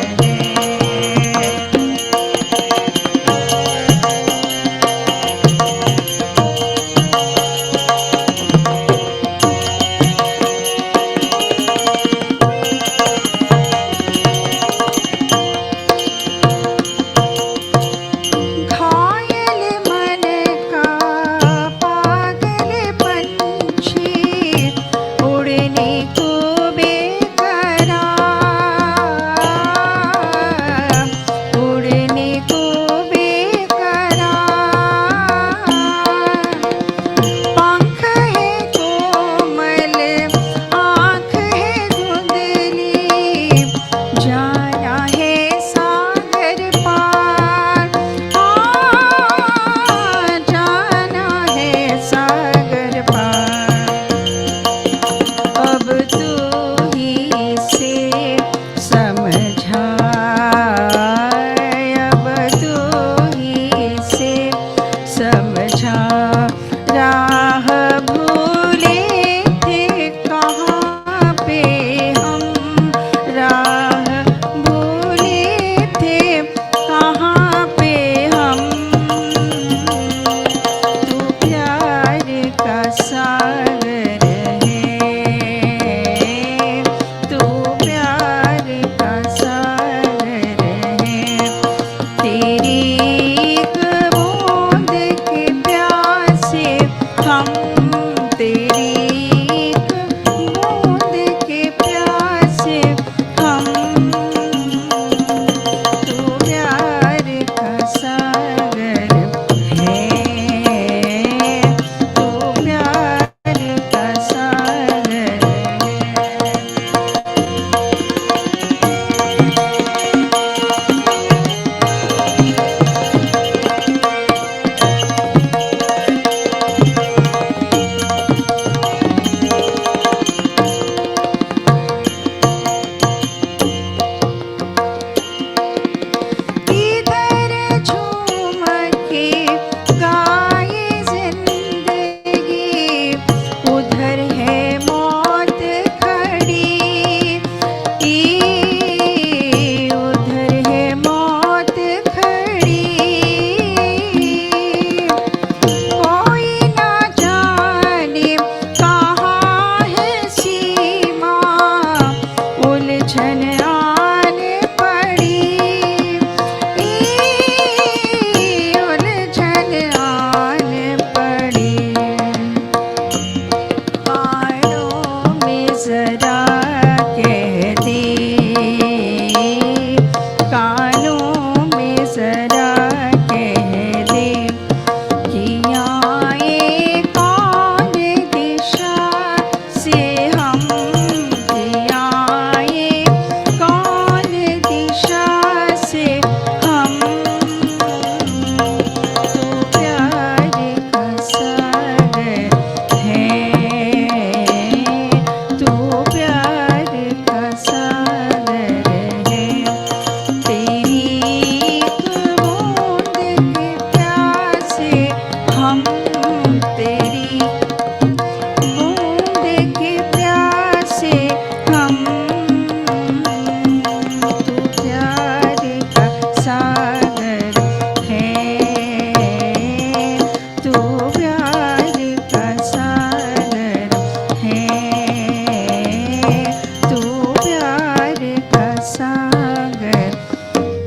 सागर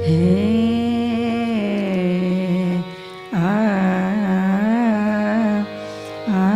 है। आ आ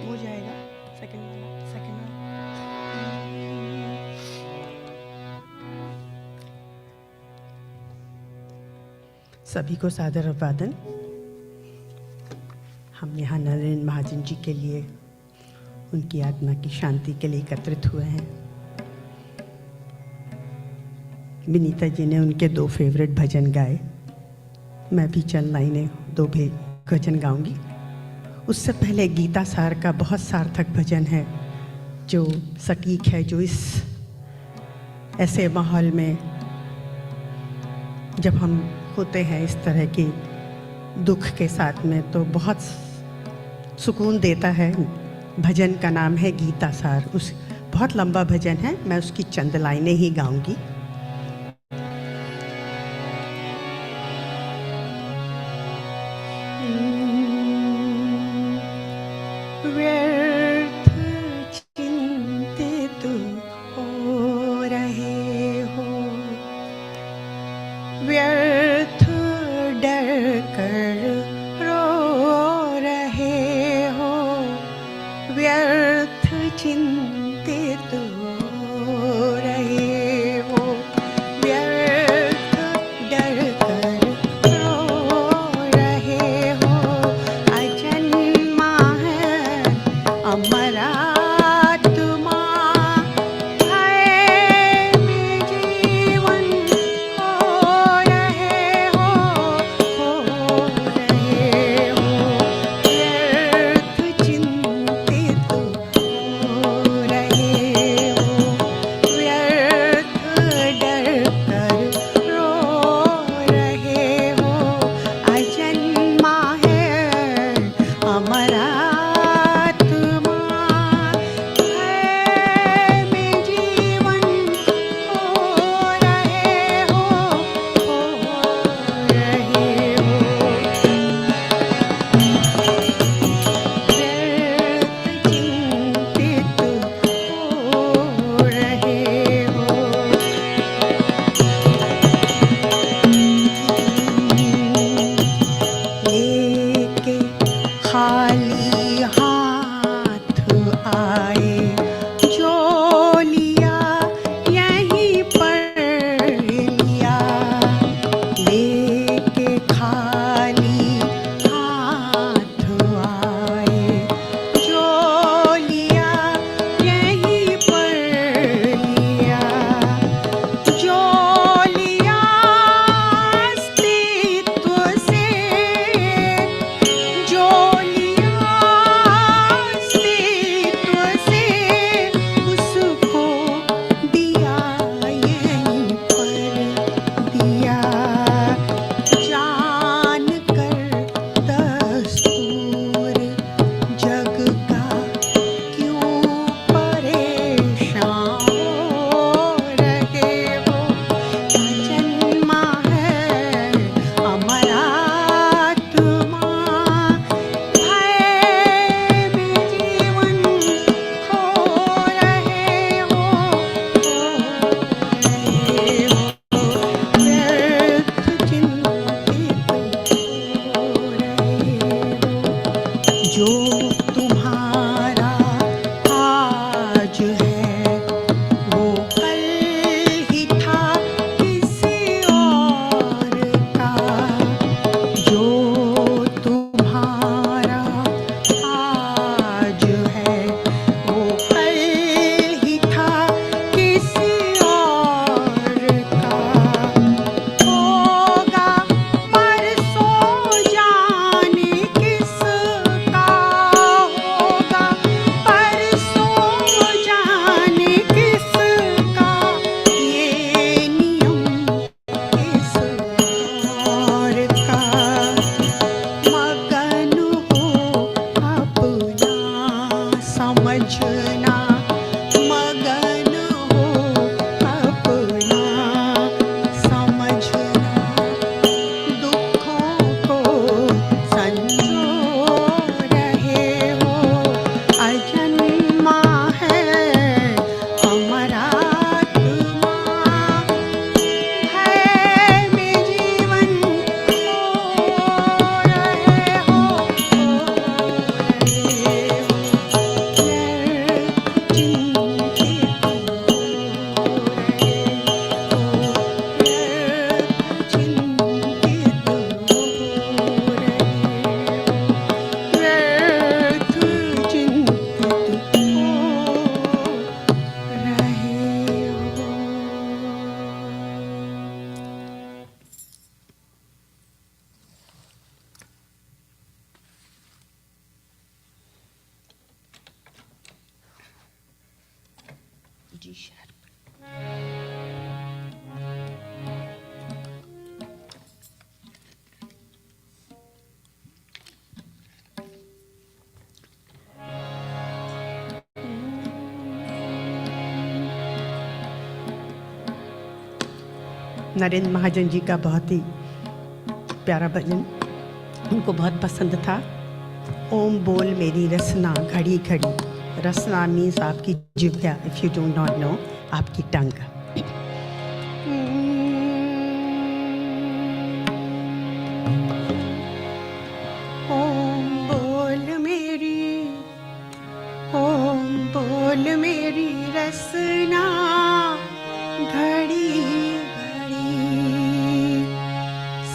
हो जाएगा सेकंड वाला, सेकंड वाला। सभी को सादर अभिवादन। हम यहाँ नरेंद्र महाजन जी के लिए, उनकी आत्मा की शांति के लिए एकत्रित हुए हैं। विनीता जी ने उनके 2 फेवरेट भजन गाए, मैं भी चंद लाइनें 2 भजन गाऊंगी। उससे पहले गीता सार का बहुत सार्थक भजन है जो सटीक है, जो इस ऐसे माहौल में जब हम होते हैं इस तरह की दुख के साथ में तो बहुत सुकून देता है। भजन का नाम है गीता सार। उस बहुत लंबा भजन है, मैं उसकी चंद लाइनें ही गाऊंगी। व्यर्थ चिंतित हो रहे हो, व्यर्थ डर कर रो रहे हो, व्यर्थ चिंतित हो रहे हो। नरेंद्र महाजन जी का बहुत ही प्यारा भजन उनको बहुत पसंद था। ओम बोल मेरी रसना घड़ी घड़ी। रसना मीन्स आपकी जिह्वा, if you do not know, आपकी टंग। ओम बोल मेरी रसना घड़ी घड़ी।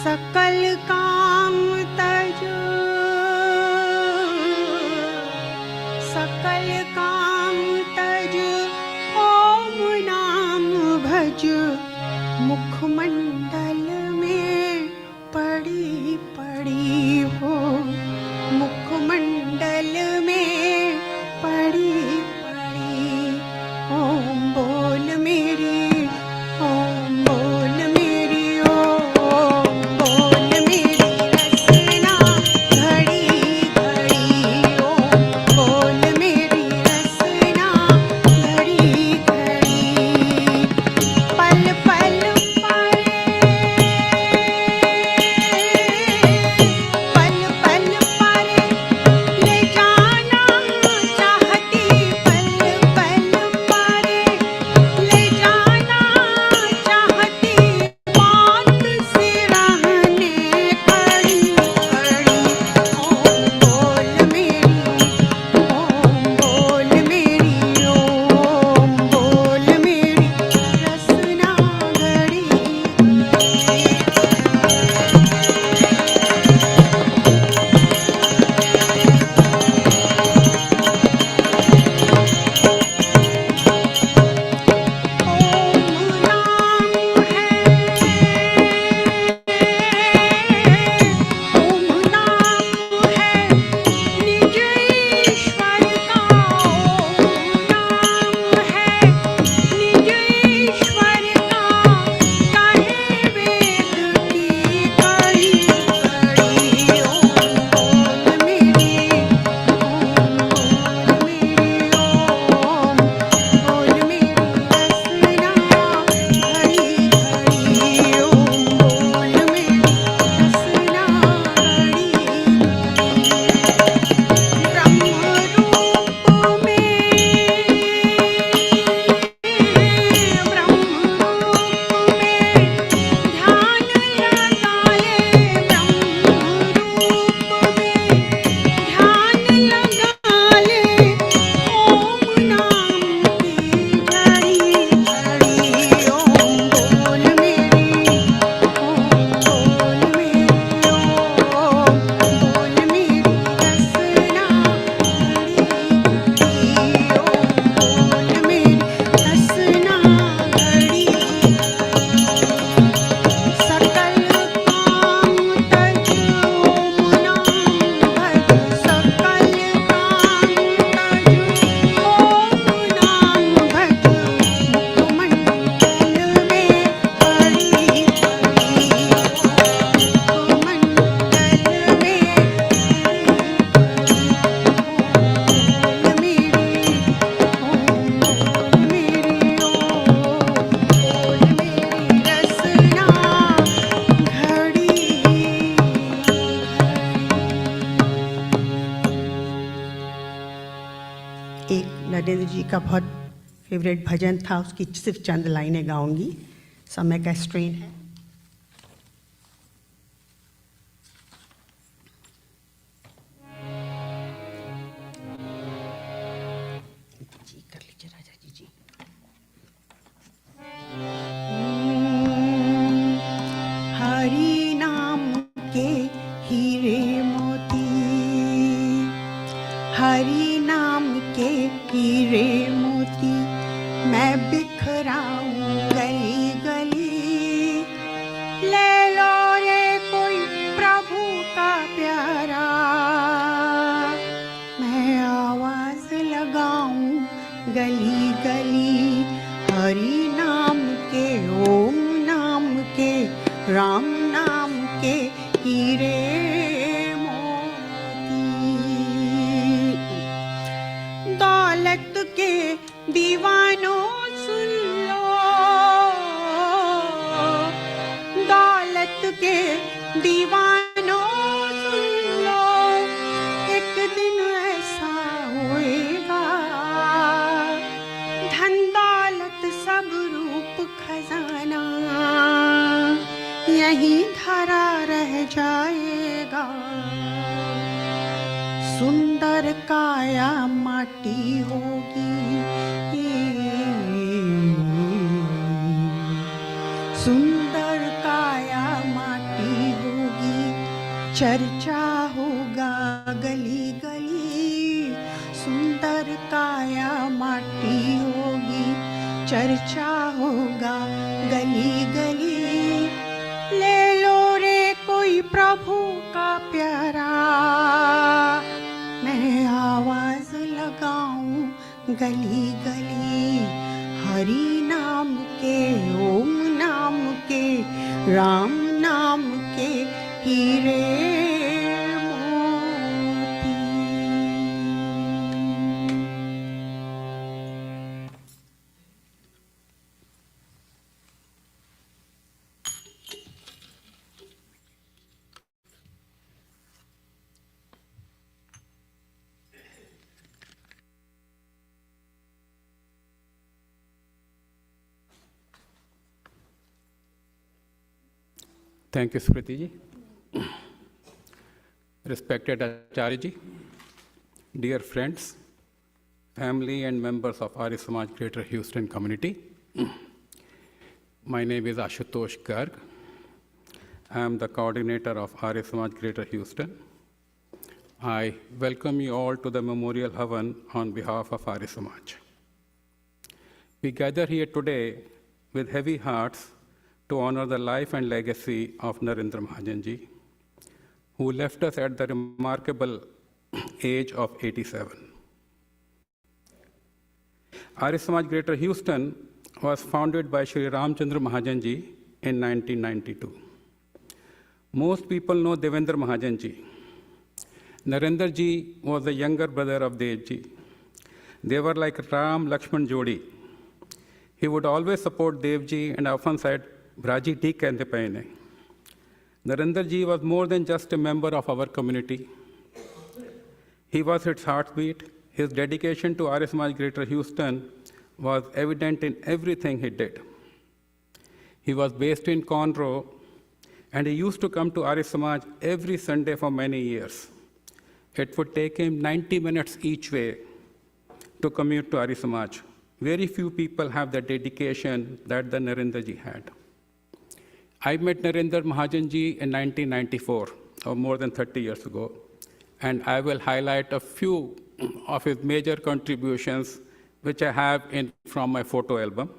सकल काम तज, सकल काम तज, ओम नाम भज। मुखमंडल में पड़ी पड़ी हो, मुखमंडल में पड़ी पड़ी। ओम बोल मेरी, ओम बोल मेरी, ओम बोल मेरी रसना घड़ी घड़ी। ओम बोल मेरी रसना घड़ी घड़ी। पल पल पारे, पल पल पारे ले जाना चाहती। पल पल पारे ले जाना चाहती। मौत से रहने खड़ी खड़ी। ओम बोल मेरी, ओम बोल मेरी, ओम बोल मेरी रसना घड़ी घड़ी। ओम नाम है, ओम नाम है निज ईश्वर का। ओम नाम है निज ईश्वर का। कहे वेद की कड़ी कड़ी। ओम बोल मेरी, ओम बोल मेरी, ओम बोल मेरी रसना घड़ी घड़ी। ओम बोल मेरी रसना घड़ी घड़ी। ब्रह्म रूप में, ब्रह्म रूप में ध्यान लगा ले। ब्रह्म रूप में ध्यान लगा ले। ओम नाम की घड़ी घड़ी। ओम बोल मेरी, ओम बोल मेरी, ओम बोल मेरी रसना घड़ी घड़ी। ओम बोल मेरी रसना घड़ी घड़ी। सकल काम तज, ओम नाम भज। सकल काम तज, ओम नाम भज। मुखमंडल में पड़ी पड़ी। मुखमंडल में पड़ी पड़ी। ओम बोल मेरी, ओम बोल मेरी रसना घड़ी घड़ी। एक नरेंद्र जी का बहुत फेवरेट भजन था, उसकी सिर्फ चंद लाइनें गाऊंगी, समय का स्ट्रेन है। जी कर लीजिए राजा जी। हरि नाम के हीरे मोती, हरि नाम के हीरे मोती मैं बिखराऊं गली गली। नहीं धरा रह जाएगा, सुंदर काया माटी होगी, सुंदर काया माटी होगी, चर्चा होगा गली गली, सुंदर काया माटी होगी, चर्चा होगा गली गली। ले लो रे कोई प्रभु का प्यारा, मैं आवाज लगाऊं गली गली, हरि नाम के, ओम नाम के, राम नाम के हीरे मोती। Thank you, Smriti ji. Respected Acharya ji, dear friends, family and members of Arya Samaj Greater Houston community. My name is Ashutosh Garg. I am the coordinator of Arya Samaj Greater Houston. I welcome you all to the Memorial Havan on behalf of Arya Samaj. We gather here today with heavy hearts to honor the life and legacy of Narendra Mahajan ji, who left us at the remarkable age of 87. Arya Samaj Greater Houston was founded by Shri Ramchandra Mahajan ji in 1992. Most people know Devendra Mahajan ji. Narendra ji was the younger brother of Dev ji. They were like Ram Lakshman Jodi. He would always support Dev ji and often said, Braji theek kehte paye ne. Narendra ji was more than just a member of our community. He was its heartbeat. His dedication to Arya Samaj Greater Houston was evident in everything he did. He was based in Conroe, and he used to come to Arya Samaj every Sunday for many years. It would take him 90 minutes each way to commute to Arya Samaj. Very few people have the dedication that the Narendra ji had. I met Narendra Mahajan ji in 1994, or more than 30 years ago, and I will highlight a few of his major contributions, which I have from my photo album.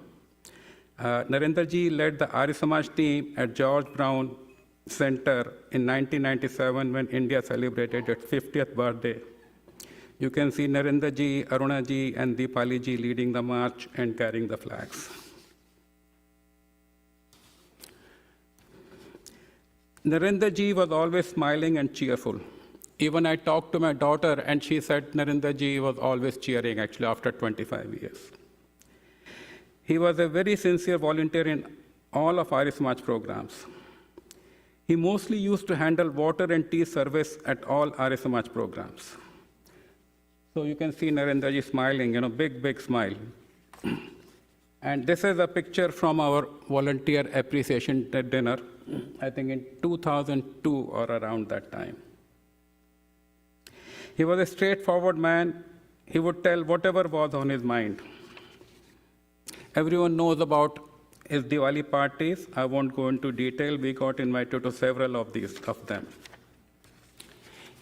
Narendra ji led the Arya Samaj team at George Brown Center in 1997 when India celebrated its 50th birthday. You can see Narendra ji, Aruna ji, and Deepali ji leading the march and carrying the flags. Narendra ji was always smiling and cheerful. Even I talked to my daughter, and she said Narendra ji was always cheering, actually, after 25 years. He was a very sincere volunteer in all of Arya Samaj programs. He mostly used to handle water and tea service at all Arya Samaj programs. So you can see Narendra ji smiling, big, big smile. And this is a picture from our volunteer appreciation dinner, I think in 2002 or around that time. He was a straightforward man. He would tell whatever was on his mind. Everyone knows about his Diwali parties. I won't go into detail. We got invited to several of them.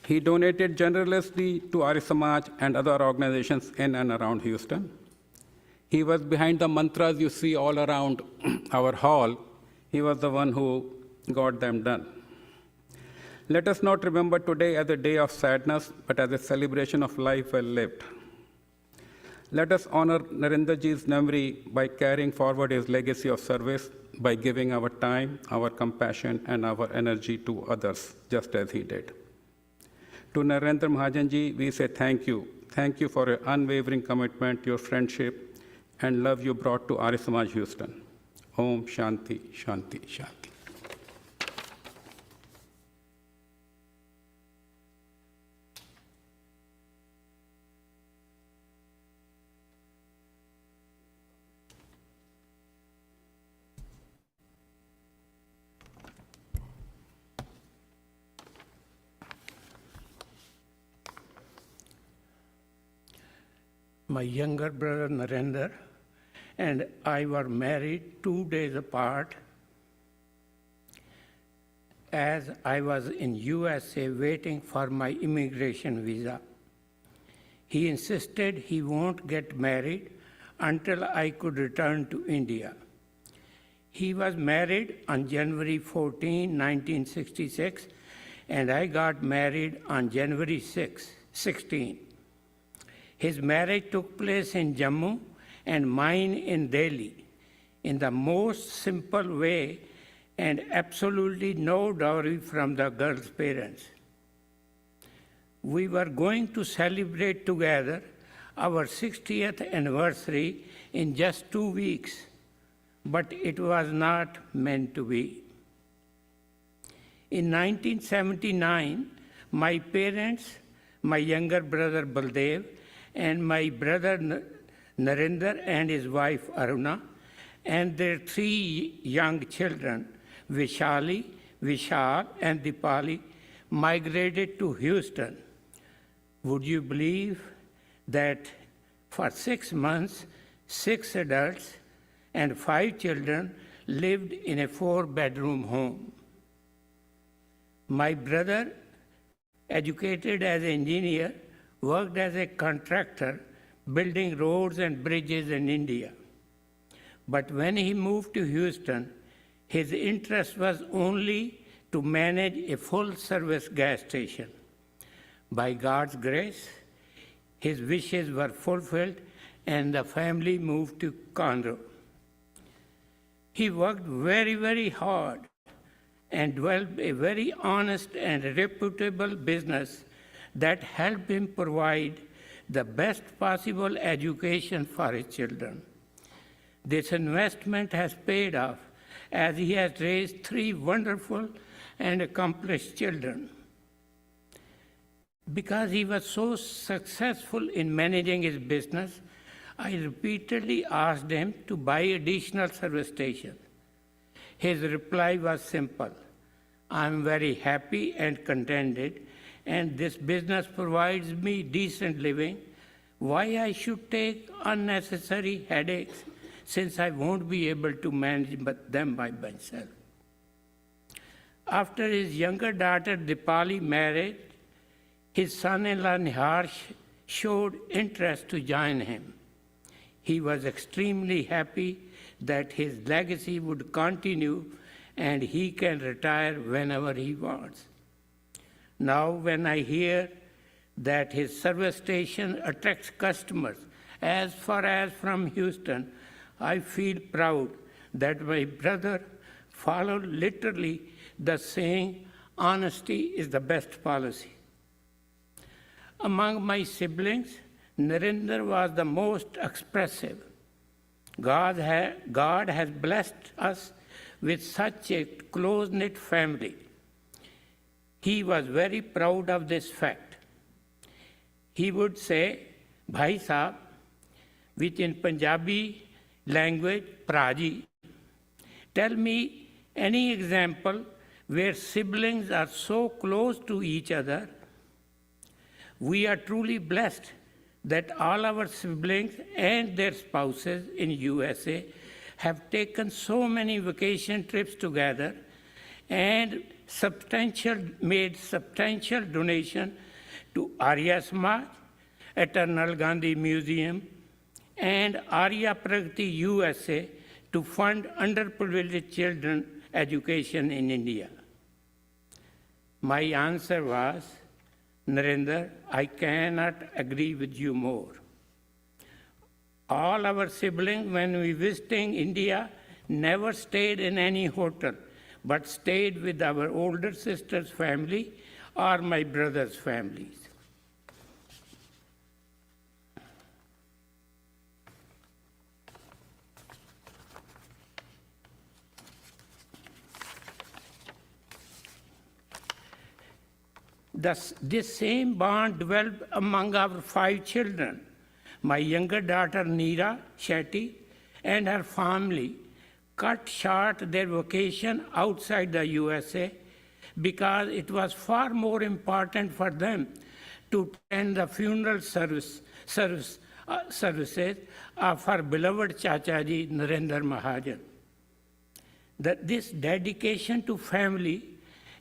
He donated generously to Arya Samaj and other organizations in and around Houston. He was behind the mantras you see all around our hall. He was the one who got them done. Let us not remember today as a day of sadness, but as a celebration of life well lived. Let us honor Narendra ji's memory by carrying forward his legacy of service, by giving our time, our compassion, and our energy to others, just as he did. To Narendra Mahajan ji, we say thank you. Thank you for your unwavering commitment, your friendship, and love you brought to Arya Samaj Houston. Om Shanti, Shanti, Shanti. my younger brother Nanda and I were married 2 days apart as I was in USA waiting for my immigration visa. He insisted he won't get married until I could return to India. He was married on January 14, 1966, and I got married on January 16. His marriage took place in Jammu and mine in Delhi in the most simple way and absolutely no dowry from the girl's parents. We were going to celebrate together our 60th anniversary in just 2 weeks, but it was not meant to be. In 1979, my parents, my younger brother Baldev, and my brother Narendra and his wife Aruna, and their 3 young children, Vishali, Vishal, and Dipali, migrated to Houston. Would you believe that for 6 months, 6 adults and 5 children lived in a 4-bedroom home? My brother, educated as an engineer, worked as a contractor building roads and bridges in India. But when he moved to Houston, his interest was only to manage a full-service gas station. By God's grace, his wishes were fulfilled and the family moved to Conroe. He worked very, very hard and developed a very honest and reputable business that helped him provide the best possible education for his children. This investment has paid off as he has raised 3 wonderful and accomplished children. Because he was so successful in managing his business, I repeatedly asked him to buy additional service stations. His reply was simple: "I'm very happy and contented, and this business provides me decent living. Why I should take unnecessary headaches since I won't be able to manage them by myself?" After his younger daughter Dipali married, his son-in-law Nihar showed interest to join him. He was extremely happy that his legacy would continue and he can retire whenever he wants. Now, when I hear that his service station attracts customers as far as from Houston, I feel proud that my brother followed literally the saying, "Honesty is the best policy." Among my siblings, Narendra was the most expressive. God has blessed us with such a close-knit family. He was very proud of this fact. He would say, "Bhai Sahab," which in Punjabi language, Praji, tell me any example where siblings are so close to each other. We are truly blessed that all our siblings and their spouses in USA have taken so many vacation trips together and made substantial donation to Arya Samaj, Eternal Gandhi Museum, and Arya Pragati USA to fund underprivileged children education in India. My answer was, "Narendra, I cannot agree with you more. All our siblings, when we visiting India, never stayed in any hotel, but stayed with our older sister's family or my brother's families." This same bond developed among our 5 children. My younger daughter Neera Shetty and her family cut short their vacation outside the USA because it was far more important for them to attend the funeral service services of our beloved Chachaji Narendra Mahajan. That this dedication to family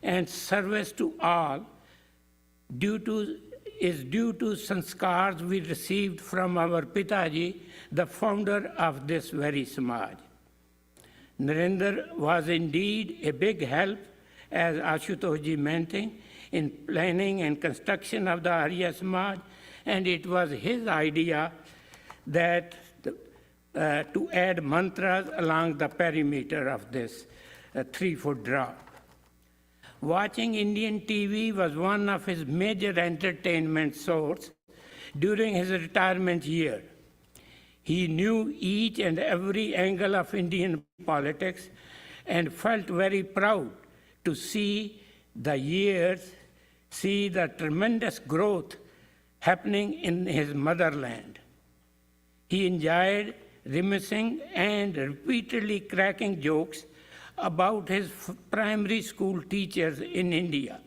and service to all is due to sanskars we received from our Pitaji, the founder of this very Samaj. Narendra was indeed a big help, as Ashutoshji mentioned, in planning and construction of the Arya Samaj, and it was his idea that to add mantras along the perimeter of this 3-foot drop. Watching Indian TV was one of his major entertainment sources during his retirement year. He knew each and every angle of Indian politics and felt very proud to see the tremendous growth happening in his motherland. He enjoyed reminiscing and repeatedly cracking jokes about his primary school teachers in India,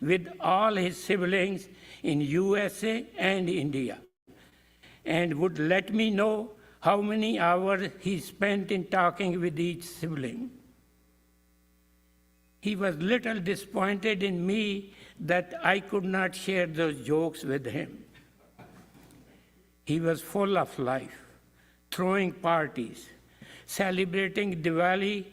with all his siblings in USA and India, and would let me know how many hours he spent in talking with each sibling. He was little disappointed in me that I could not share those jokes with him. He was full of life, throwing parties, celebrating Diwali,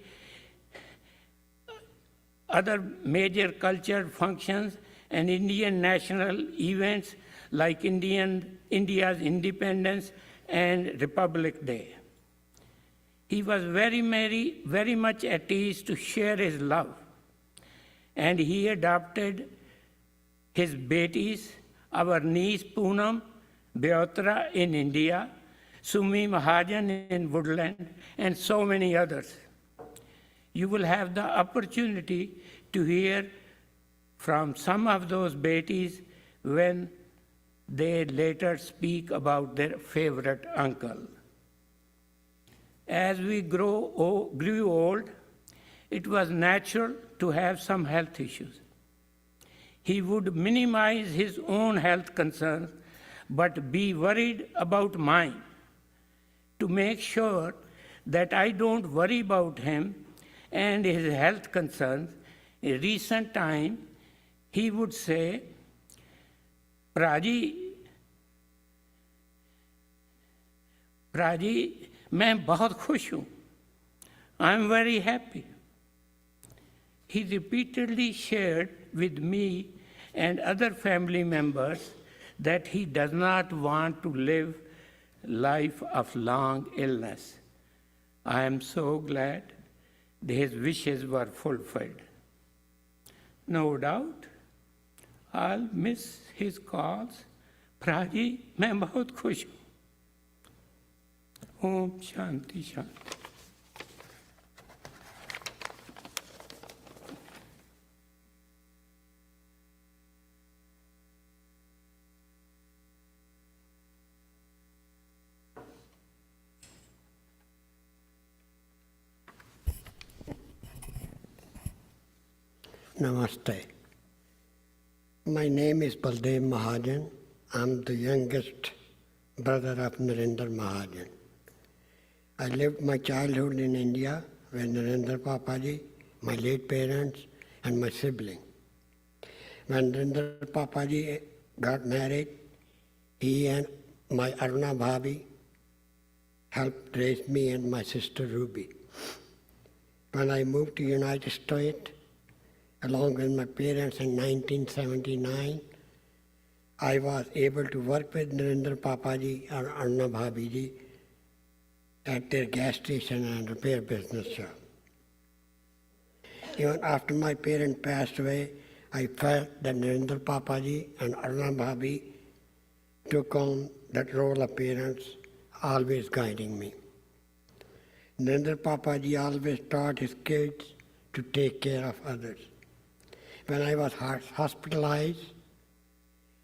other major cultural functions, and Indian national events like India's independence and Republic Day. He was very much at ease to share his love, and he adopted his betis, our niece Poonam Beotra in India, Sumi Mahajan in Woodland, and so many others. You will have the opportunity to hear from some of those betis when they later speak about their favorite uncle. As we grew old, it was natural to have some health issues. He would minimize his own health concerns, but be worried about mine. To make sure that I don't worry about him and his health concerns, in recent time, he would say, Praji, मैं बहुत खुश हूँ. I'm very happy. He repeatedly shared with me and other family members that he does not want to live life of long illness. I am so glad that his wishes were fulfilled. No doubt, I'll miss his calls. Praji, मैं बहुत खुश हूँ. Om Shanti Shanti. Namaste. My name is Baldev Mahajan. I'm the youngest brother of Narendra Mahajan. I lived my childhood in India with Narendra Papaji, my late parents, and my sibling. When Narendra Papaji got married, he and my Aruna Bhabi helped raise me and my sister Ruby. When I moved to United States, along with my parents in 1979, I was able to work with Narendra Papaji and Aruna Bhabiji at their gas station and repair business shop. Even after my parents passed away, I felt that Narendra Papaji and Aruna Bhabi took on that role of parents, always guiding me. Narendra Papaji always taught his kids to take care of others. When I was hospitalized,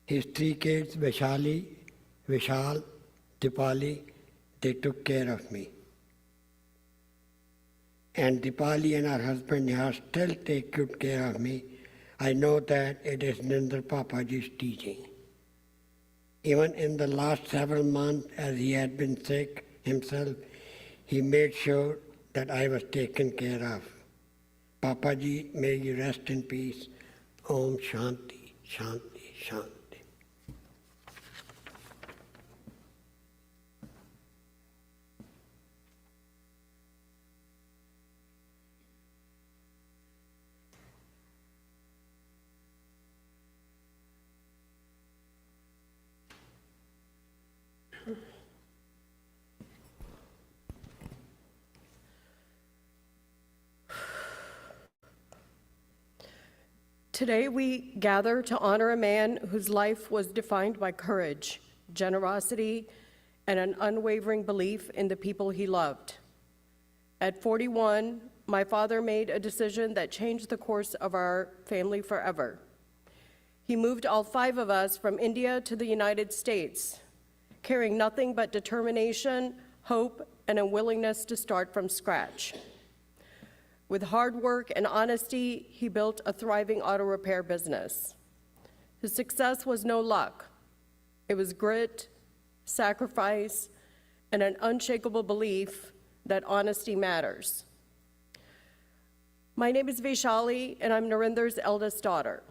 his 3 kids, Vishal, Dipali, they took care of me. And Dipali and her husband Nihar still take good care of me. I know that it is Narendra Papaji's teaching. Even in the last several months, as he had been sick himself, he made sure that I was taken care of. Papa ji, may you rest in peace. Om Shanti, Shanti, Shanti. Today we gather to honor a man whose life was defined by courage, generosity, and an unwavering belief in the people he loved. At 41, my father made a decision that changed the course of our family forever. He moved all 5 of us from India to the United States, carrying nothing but determination, hope, and a willingness to start from scratch. With hard work and honesty, he built a thriving auto repair business. His success was no luck. It was grit, sacrifice, and an unshakable belief that honesty matters. My name is Vaishali, and I'm Narendra's eldest daughter.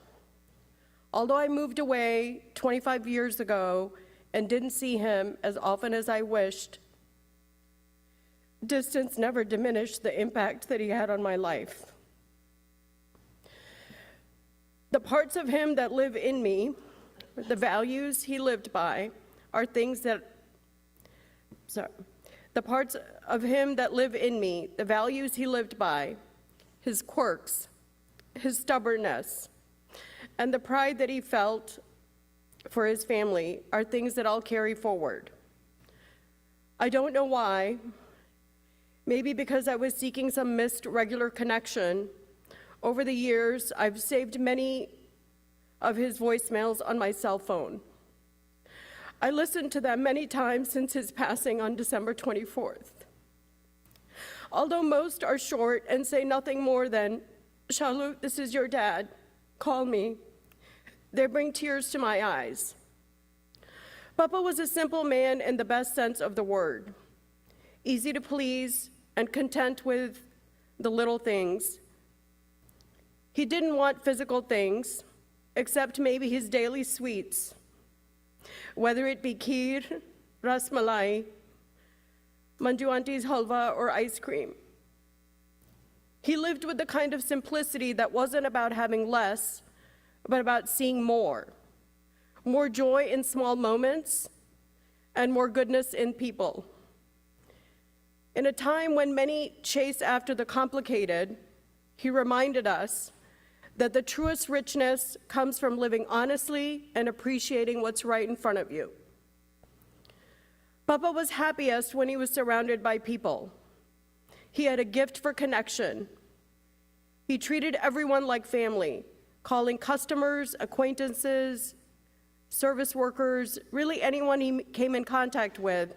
Although I moved away 25 years ago and didn't see him as often as I wished, distance never diminished the impact that he had on my life. The parts of him that live in me, the values he lived by, are things that, the parts of him that live in me, the values he lived by, his quirks, his stubbornness, and the pride that he felt for his family are things that I'll carry forward. I don't know why. Maybe because I was seeking some missed regular connection. Over the years, I've saved many of his voicemails on my cell phone. I listened to them many times since his passing on December 24th. Although most are short and say nothing more than, "Shalu, this is your dad, call me," they bring tears to my eyes. Papa was a simple man in the best sense of the word, easy to please and content with the little things. He didn't want physical things, except maybe his daily sweets, whether it be kheer, ras malai, manju auntie's halwa, or ice cream. He lived with the kind of simplicity that wasn't about having less, but about seeing more joy in small moments, and more goodness in people. In a time when many chase after the complicated, he reminded us that the truest richness comes from living honestly and appreciating what's right in front of you. Papa was happiest when he was surrounded by people. He had a gift for connection. He treated everyone like family, calling customers, acquaintances, service workers, really anyone he came in contact with,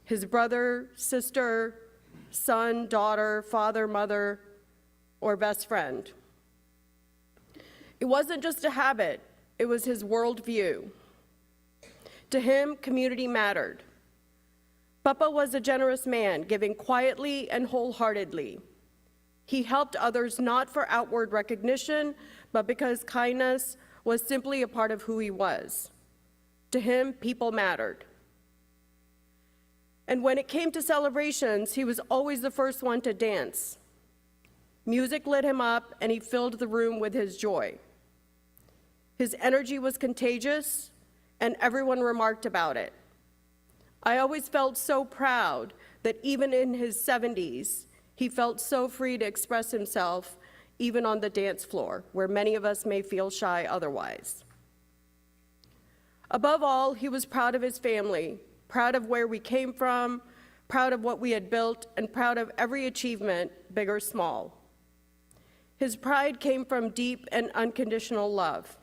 his brother, sister, son, daughter, father, mother, or best friend. It wasn't just a habit, it was his worldview. To him, community mattered. Papa was a generous man, giving quietly and wholeheartedly. He helped others not for outward recognition, but because kindness was simply a part of who he was. To him, people mattered. And when it came to celebrations, he was always the first one to dance. Music lit him up, and he filled the room with his joy. His energy was contagious, and everyone remarked about it. I always felt so proud that even in his 70s, he felt so free to express himself, even on the dance floor, where many of us may feel shy otherwise. Above all, he was proud of his family, proud of where we came from, proud of what we had built, and proud of every achievement, big or small. His pride came from deep and unconditional love.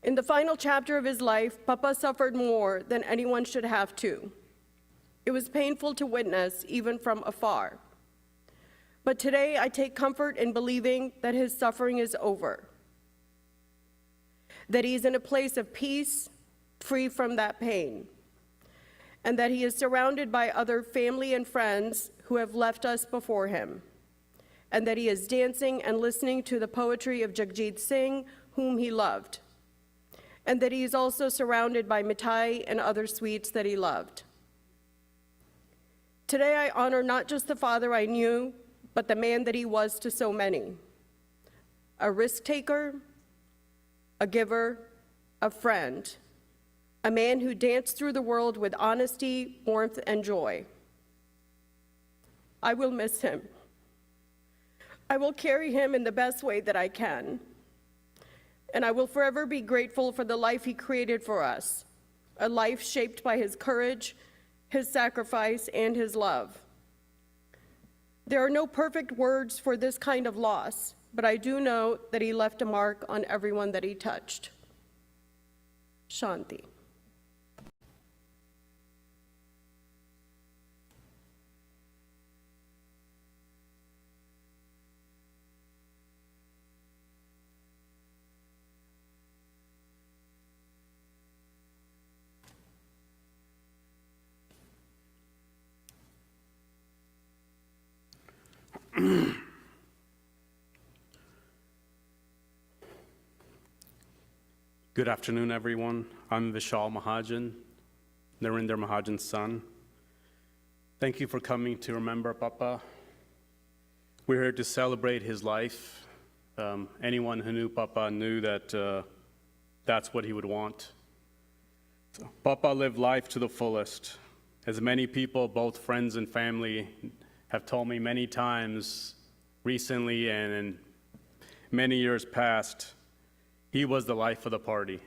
In the final chapter of his life, Papa suffered more than anyone should have to. It was painful to witness, even from afar. But today, I take comfort in believing that his suffering is over. that he's in a place of peace, free from that pain, and that he is surrounded by other family and friends who have left us before him, and that he is dancing and listening to the poetry of Jagjit Singh, whom he loved, and that he is also surrounded by mithai and other sweets that he loved. Today I honor not just the father I knew, but the man that he was to so many. A risk taker, a giver, a friend, a man who danced through the world with honesty, warmth, and joy. I will miss him. I will carry him in the best way that I can. And I will forever be grateful for the life he created for us, a life shaped by his courage, his sacrifice, and his love. There are no perfect words for this kind of loss, but I do know that he left a mark on everyone that he touched. Shanti. Good afternoon, everyone. I'm Vishal Mahajan, Narinder Mahajan's son. Thank you for coming to remember Papa. We're here to celebrate his life. Anyone who knew Papa knew that that's what he would want. So, Papa lived life to the fullest. As many people, both friends and family, have told me many times recently and in many years past, he was the life of the party.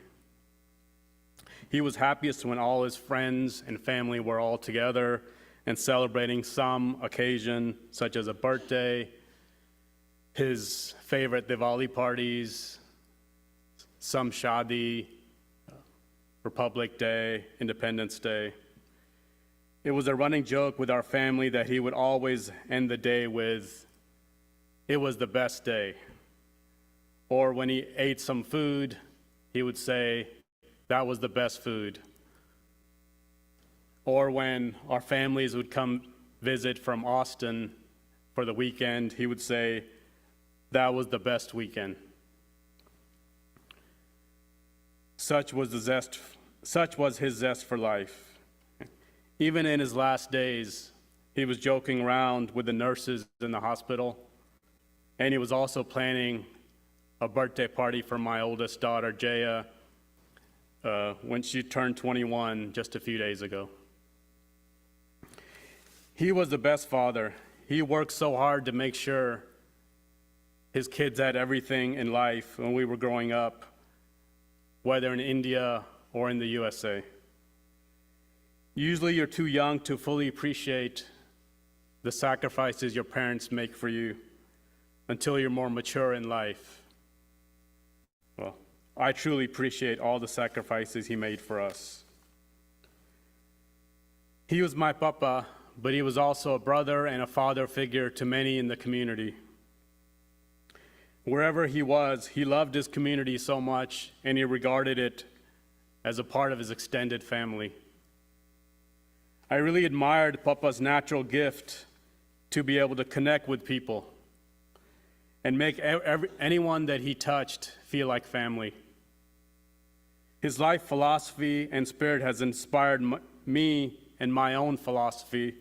He was happiest when all his friends and family were all together and celebrating some occasion, such as a birthday, his favorite Diwali parties, some shadi, Republic Day, Independence Day. It was a running joke with our family that he would always end the day with, "It was the best day." Or when he ate some food, he would say, "That was the best food." Or when our families would come visit from Austin for the weekend, he would say, "That was the best weekend." Such was his zest for life. Even in his last days, he was joking around with the nurses in the hospital, and he was also planning a birthday party for my oldest daughter, Jaya, when she turned 21 just a few days ago. He was the best father. He worked so hard to make sure his kids had everything in life when we were growing up, whether in India or in the USA. Usually you're too young to fully appreciate the sacrifices your parents make for you until you're more mature in life. Well, I truly appreciate all the sacrifices he made for us. He was my papa, but he was also a brother and a father figure to many in the community. Wherever he was, he loved his community so much, and he regarded it as a part of his extended family. I really admired Papa's natural gift to be able to connect with people and make anyone that he touched feel like family. His life philosophy and spirit has inspired me and my own philosophy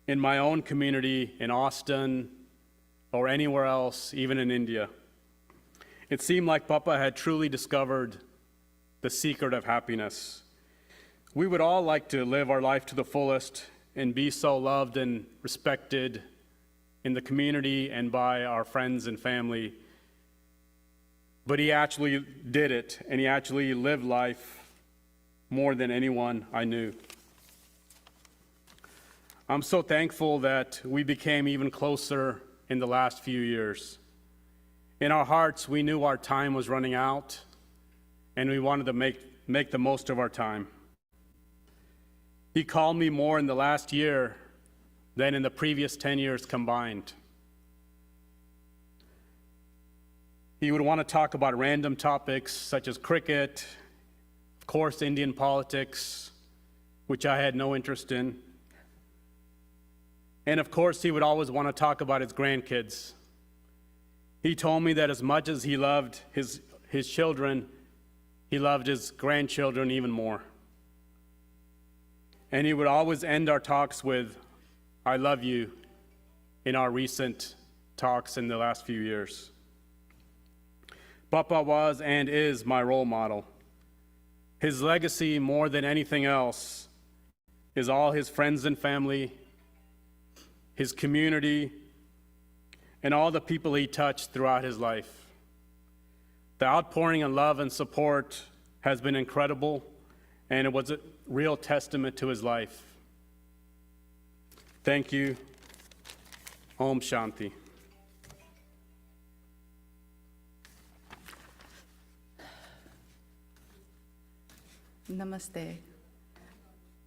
in my own community in Austin or anywhere else, even in India. It seemed like Papa had truly discovered the secret of happiness. We would all like to live our life to the fullest and be so loved and respected in the community and by our friends and family. But he actually did it, and he actually lived life more than anyone I knew. I'm so thankful that we became even closer in the last few years. In our hearts, we knew our time was running out, and we wanted to make the most of our time. He called me more in the last year than in the previous 10 years combined. He would want to talk about random topics such as cricket, of course, Indian politics, which I had no interest in. And of course, he would always want to talk about his grandkids. He told me that as much as he loved his children, he loved his grandchildren even more. And he would always end our talks with, "I love you," in our recent talks in the last few years. Papa was and is my role model. His legacy, more than anything else, is all his friends and family, his community, and all the people he touched throughout his life. The outpouring of love and support has been incredible, and it was a real testament to his life. Thank you. Om Shanti. Namaste.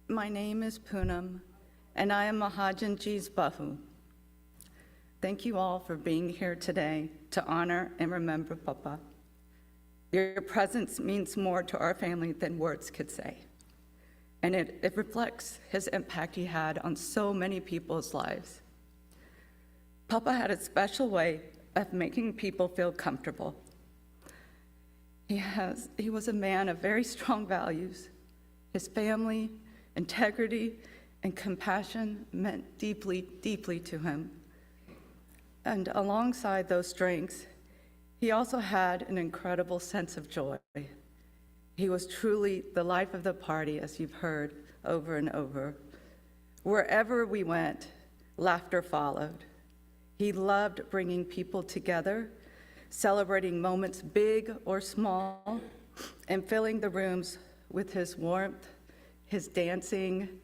My name is Poonam, and I am Mahajanji's Bahu. Thank you all for being here today to honor and remember Papa. Your presence means more to our family than words could say, and it reflects his impact he had on so many people's lives. Papa had a special way of making people feel comfortable. He was a man of very strong values. His family, integrity, and compassion meant deeply, deeply to him. And alongside those strengths, he also had an incredible sense of joy. He was truly the life of the party, as you've heard over and over. Wherever we went, laughter followed. He loved bringing people together, celebrating moments big or small, and filling the rooms with his warmth, his dancing,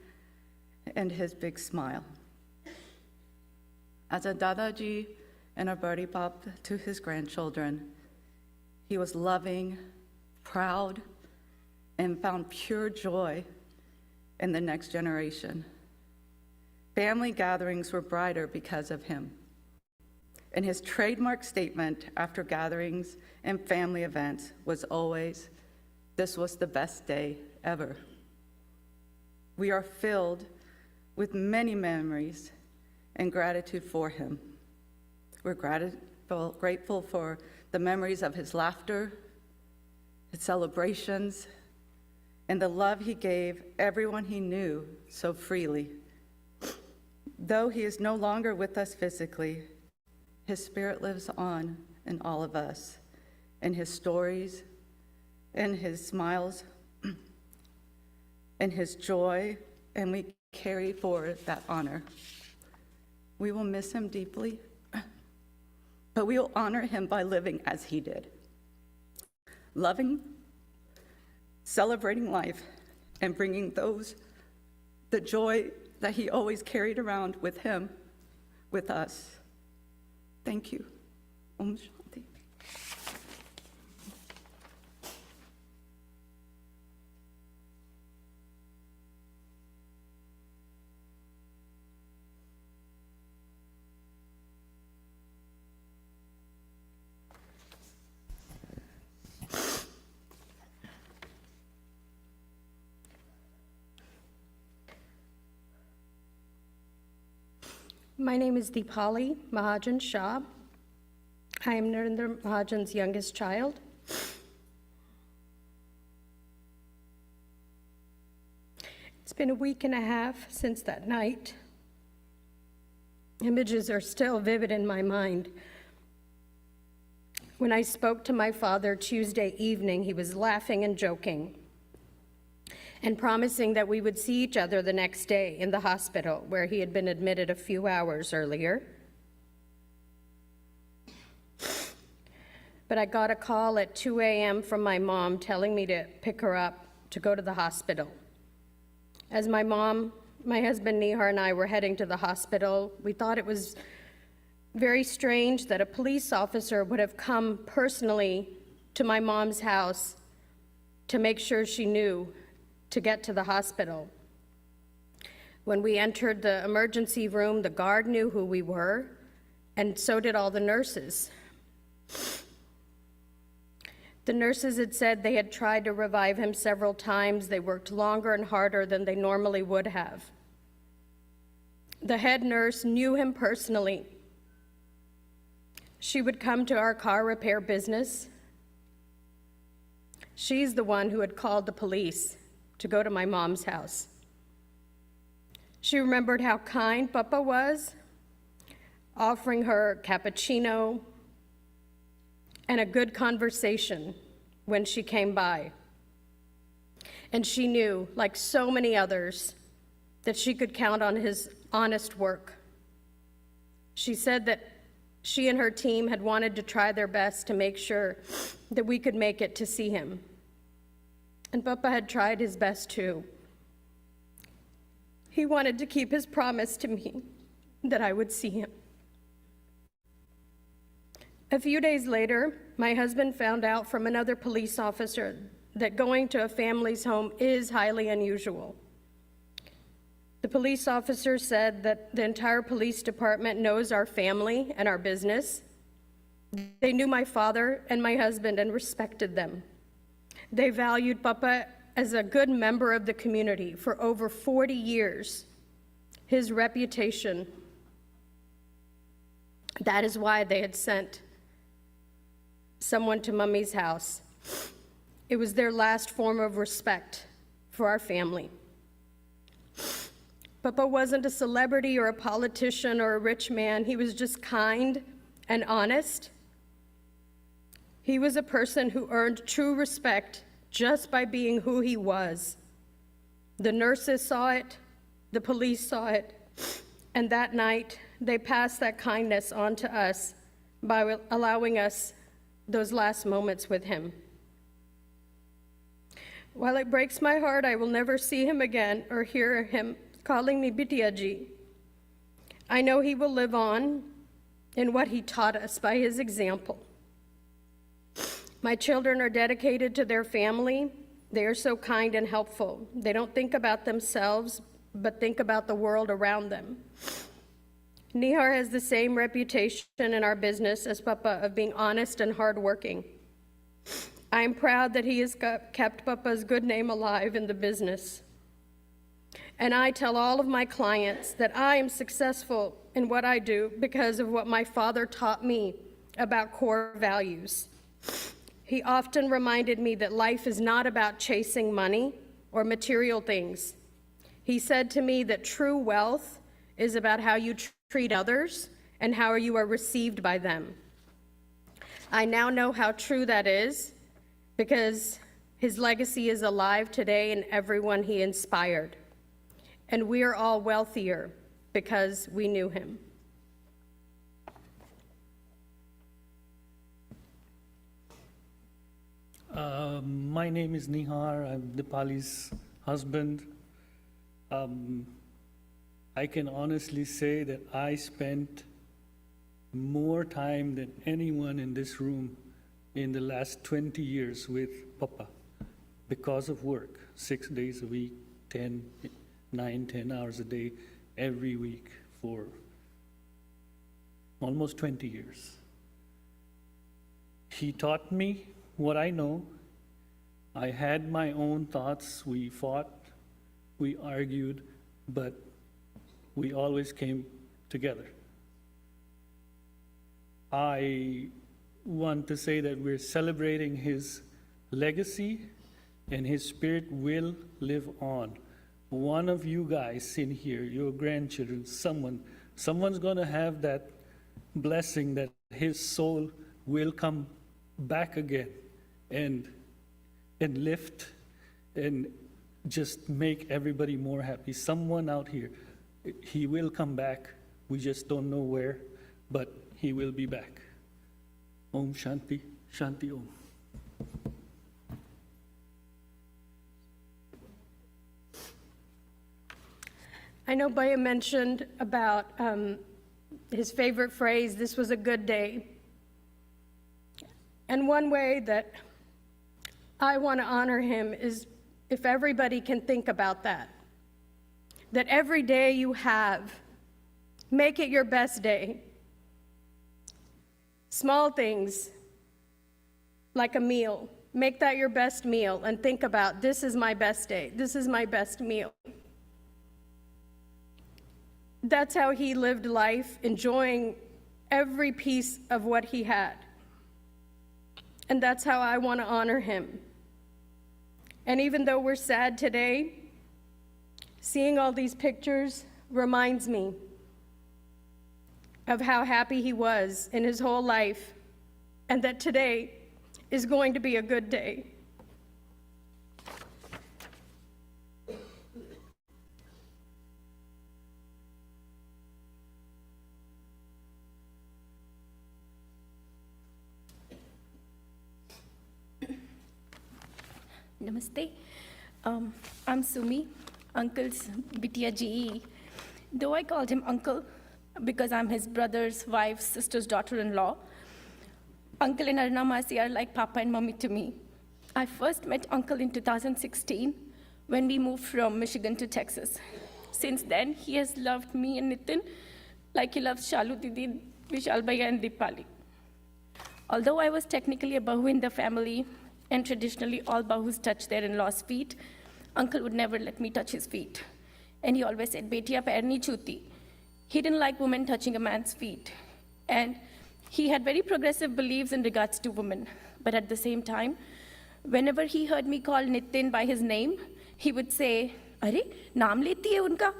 and his big smile. As a Dadaji and a Bari Bap to his grandchildren, he was loving, proud, and found pure joy in the next generation. Family gatherings were brighter because of him. And his trademark statement after gatherings and family events was always, "This was the best day ever." We are filled with many memories and gratitude for him. We're grateful for the memories of his laughter, his celebrations, and the love he gave everyone he knew so freely. Though he is no longer with us physically, his spirit lives on in all of us, in his stories, in his smiles, in his joy, and we carry forward that honor. We will miss him deeply, but we will honor him by living as he did. Loving, celebrating life, and bringing those the joy that he always carried around with him, with us. Thank you. Om Shanti. My name is Deepali Mahajan Shah. I am Narendra Mahajan's youngest child. It's been a week and a half since that night. Images are still vivid in my mind. When I spoke to my father Tuesday evening, he was laughing and joking and promising that we would see each other the next day in the hospital where he had been admitted a few hours earlier. But I got a call at 2 a.m. from my mom telling me to pick her up to go to the hospital. As my mom, my husband Nihar, and I were heading to the hospital, we thought it was very strange that a police officer would have come personally to my mom's house to make sure she knew to get to the hospital. When we entered the emergency room, the guard knew who we were, and so did all the nurses. The nurses had said they had tried to revive him several times. They worked longer and harder than they normally would have. The head nurse knew him personally. She would come to our car repair business. She's the one who had called the police to go to my mom's house. She remembered how kind Papa was, offering her cappuccino and a good conversation when she came by. And she knew, like so many others, that she could count on his honest work. She said that she and her team had wanted to try their best to make sure that we could make it to see him. And Papa had tried his best too. He wanted to keep his promise to me that I would see him. A few days later, my husband found out from another police officer that going to a family's home is highly unusual. The police officer said that the entire police department knows our family and our business. They knew my father and my husband and respected them. They valued Papa as a good member of the community for over 40 years. His reputation, that is why they had sent someone to Mummy's house. It was their last form of respect for our family. Papa wasn't a celebrity or a politician or a rich man. He was just kind and honest. He was a person who earned true respect just by being who he was. The nurses saw it, the police saw it, and that night they passed that kindness on to us by allowing us those last moments with him. While it breaks my heart I will never see him again or hear him calling me Bitiaji, I know he will live on in what he taught us by his example. My children are dedicated to their family. They are so kind and helpful. They don't think about themselves, but think about the world around them. Nihar has the same reputation in our business as Papa of being honest and hardworking. I am proud that he has kept Papa's good name alive in the business. And I tell all of my clients that I am successful in what I do because of what my father taught me about core values. He often reminded me that life is not about chasing money or material things. He said to me that true wealth is about how you treat others and how you are received by them. I now know how true that is because his legacy is alive today in everyone he inspired. And we are all wealthier because we knew him. My name is Nihar. I'm Dipali's husband. I can honestly say that I spent more time than anyone in this room in the last 20 years with Papa because of work, 6 days a week, 9-10 hours a day, every week for almost 20 years. He taught me what I know. I had my own thoughts. We fought, we argued, but we always came together. I want to say that we're celebrating his legacy and his spirit will live on. One of you guys in here, your grandchildren, someone's gonna have that blessing that his soul will come back again and lift and just make everybody more happy. Someone out here, he will come back. We just don't know where, but he will be back. Om Shanti, Shanti Om. I know Baya mentioned about his favorite phrase, this was a good day. And one way that I want to honor him is if everybody can think about that every day you have, make it your best day. Small things like a meal, Make that your best meal and think about, this is my best day. This is my best meal. That's how he lived life, enjoying every piece of what he had. And that's how I want to honor him. And even though we're sad today, seeing all these pictures reminds me of how happy he was in his whole life, and that today is going to be a good day. Namaste. I'm Sumi, Uncle's Bitiya Ji. Though I called him Uncle because I'm his brother's wife's sister's daughter-in-law, Uncle and Aruna Masi are like Papa and Mummy to me. I first met Uncle in 2016 when we moved from Michigan to Texas. Since then, he has loved me and Nitin like he loves Shalu Didi, Vishal Bhaiya, and Deepali. Although I was technically a Bahu in the family, and traditionally all Bahus touch their in-laws' feet, Uncle would never let me touch his feet. And he always said, "Betiya pair nahi chuti." He didn't like women touching a man's feet. And he had very progressive beliefs in regards to women. But at the same time, whenever he heard me call Nitin by his name, he would say, "Arey, naam leti hai unka?"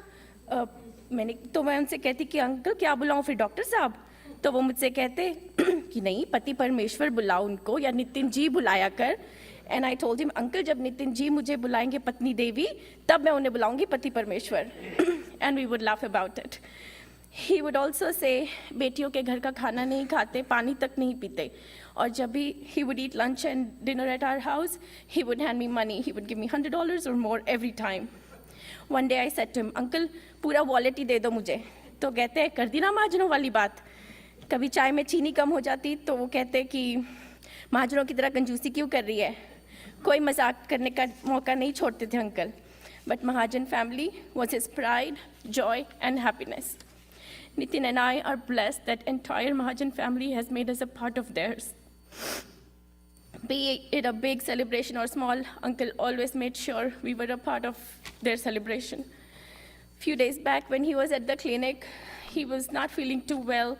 तो मैं उनसे कहती कि uncle क्या बुलाऊं फिर doctor साहब? तो वो मुझसे कहते कि नहीं, पति परमेश्वर बुलाओ उनको, या नितिन जी बुलाया कर. And I told him, uncle जब नितिन जी मुझे बुलाएंगे पत्नी देवी, तब मैं उन्हें बुलाऊंगी पति परमेश्वर. And we would laugh about it. He would also say, बेटियों के घर का खाना नहीं खाते, पानी तक नहीं पीते. और जब भी he would eat lunch and dinner at our house, he would hand me money. He would give me $100 or more every time. One day I said to him, uncle पूरा वॉलेट ही दे दो मुझे. तो कहते हैं, कर दी ना महाजनों वाली बात. कभी चाय में चीनी कम हो जाती तो वो कहते कि महाजनों की तरह कंजूसी क्यों कर रही है. कोई मजाक करने का मौका नहीं छोड़ते थे uncle. But Mahajan family was his pride, joy, and happiness. Nitin and I are blessed that entire Mahajan family has made us a part of theirs. Be it a big celebration or small, Uncle always made sure we were a part of their celebration. Few days back when he was at the clinic, he was not feeling too well,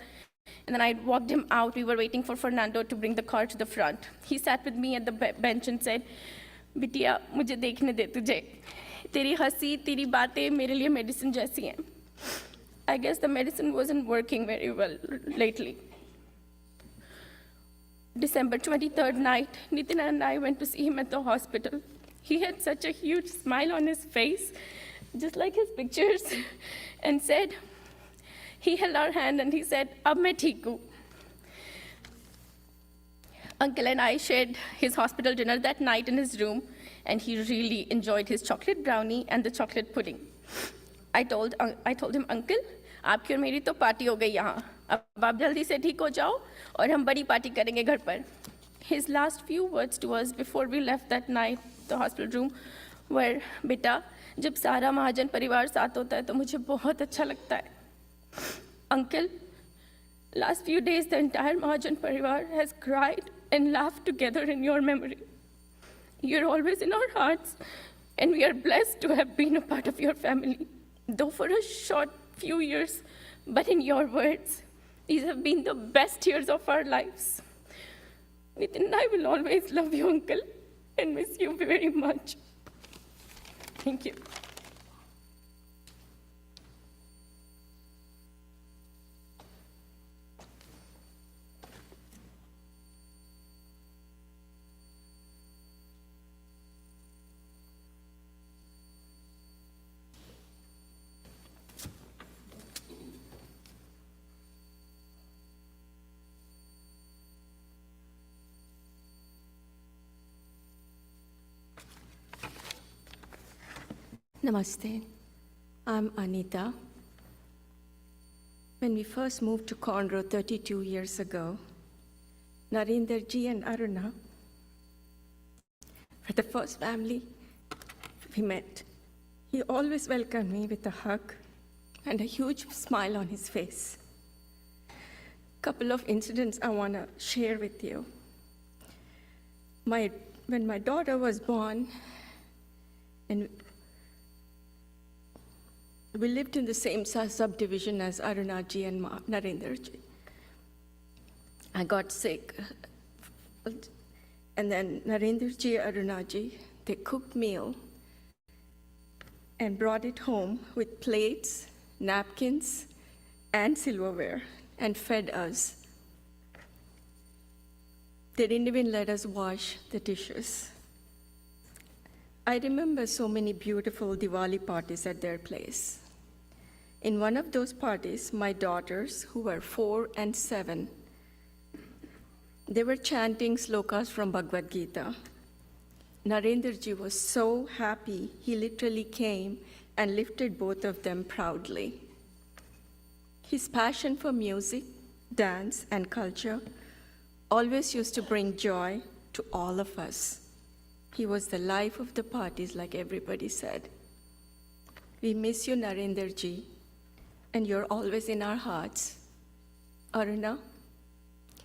and then I walked him out. We were waiting for Fernando to bring the car to the front. He sat with me at the bench and said, "Bitiya, मुझे देखने दे तुझे. तेरी हंसी, तेरी बातें मेरे लिए medicine जैसी हैं." I guess the medicine wasn't working very well lately. December 23rd night, Nitin and I went to see him at the hospital. He had such a huge smile on his face, just like his pictures, and said, he held our hand and he said, "Ab main theek hu." Uncle and I shared his hospital dinner that night in his room, and he really enjoyed his chocolate brownie and the chocolate pudding. I told him, "Uncle, आपकी और मेरी तो party हो गई यहाँ. अब आप जल्दी से ठीक हो जाओ और हम बड़ी पार्टी करेंगे घर पर." His last few words to us before we left that night, the hospital room, were, "बेटा, जब सारा महाजन परिवार साथ होता है तो मुझे बहुत अच्छा लगता है." Uncle, last few days the entire Mahajan Parivar has cried and laughed together in your memory. You're always in our hearts, and we are blessed to have been a part of your family, though for a short few years, but in your words, these have been the best years of our lives. Nitin and I will always love you, Uncle, and miss you very much. Thank you. Namaste. I'm Anita. When we first moved to Conroe 32 years ago, Narendra ji and Aruna were the first family we met. He always welcomed me with a hug and a huge smile on his face. Couple of incidents I want to share with you. My when my daughter was born, and we lived in the same subdivision as Arunaji and Narendraji. I got sick. And then Narendraji, Arunaji, they cooked meal and brought it home with plates, napkins, and silverware and fed us. They didn't even let us wash the dishes. I remember so many beautiful Diwali parties at their place. In one of those parties, my daughters, who were 4 and 7, they were chanting slokas from Bhagavad Gita. Narendraji was so happy, he literally came and lifted both of them proudly. His passion for music, dance, and culture always used to bring joy to all of us. He was the life of the parties, like everybody said. We miss you, Narendraji, and you're always in our hearts. Aruna,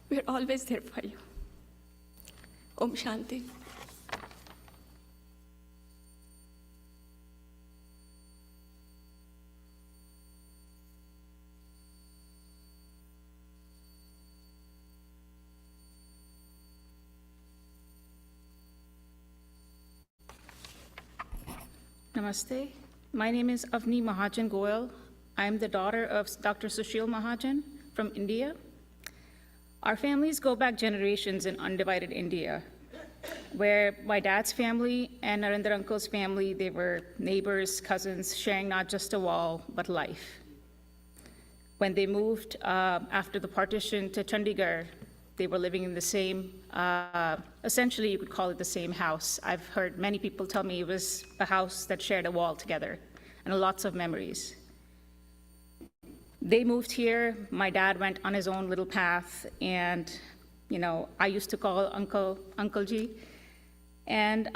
we're always there for you. Om Shanti. Namaste. My name is Avni Mahajan Goyal. I am the daughter of Dr. Sushil Mahajan from India. Our families go back generations in undivided India, where my dad's family and Narendra uncle's family, they were neighbors, cousins, sharing not just a wall, but life. When they moved after the partition to Chandigarh, they were living in the same, essentially you could call it the same house. I've heard many people tell me it was a house that shared a wall together and lots of memories. They moved here, my dad went on his own little path, and I used to call Uncle Ji. And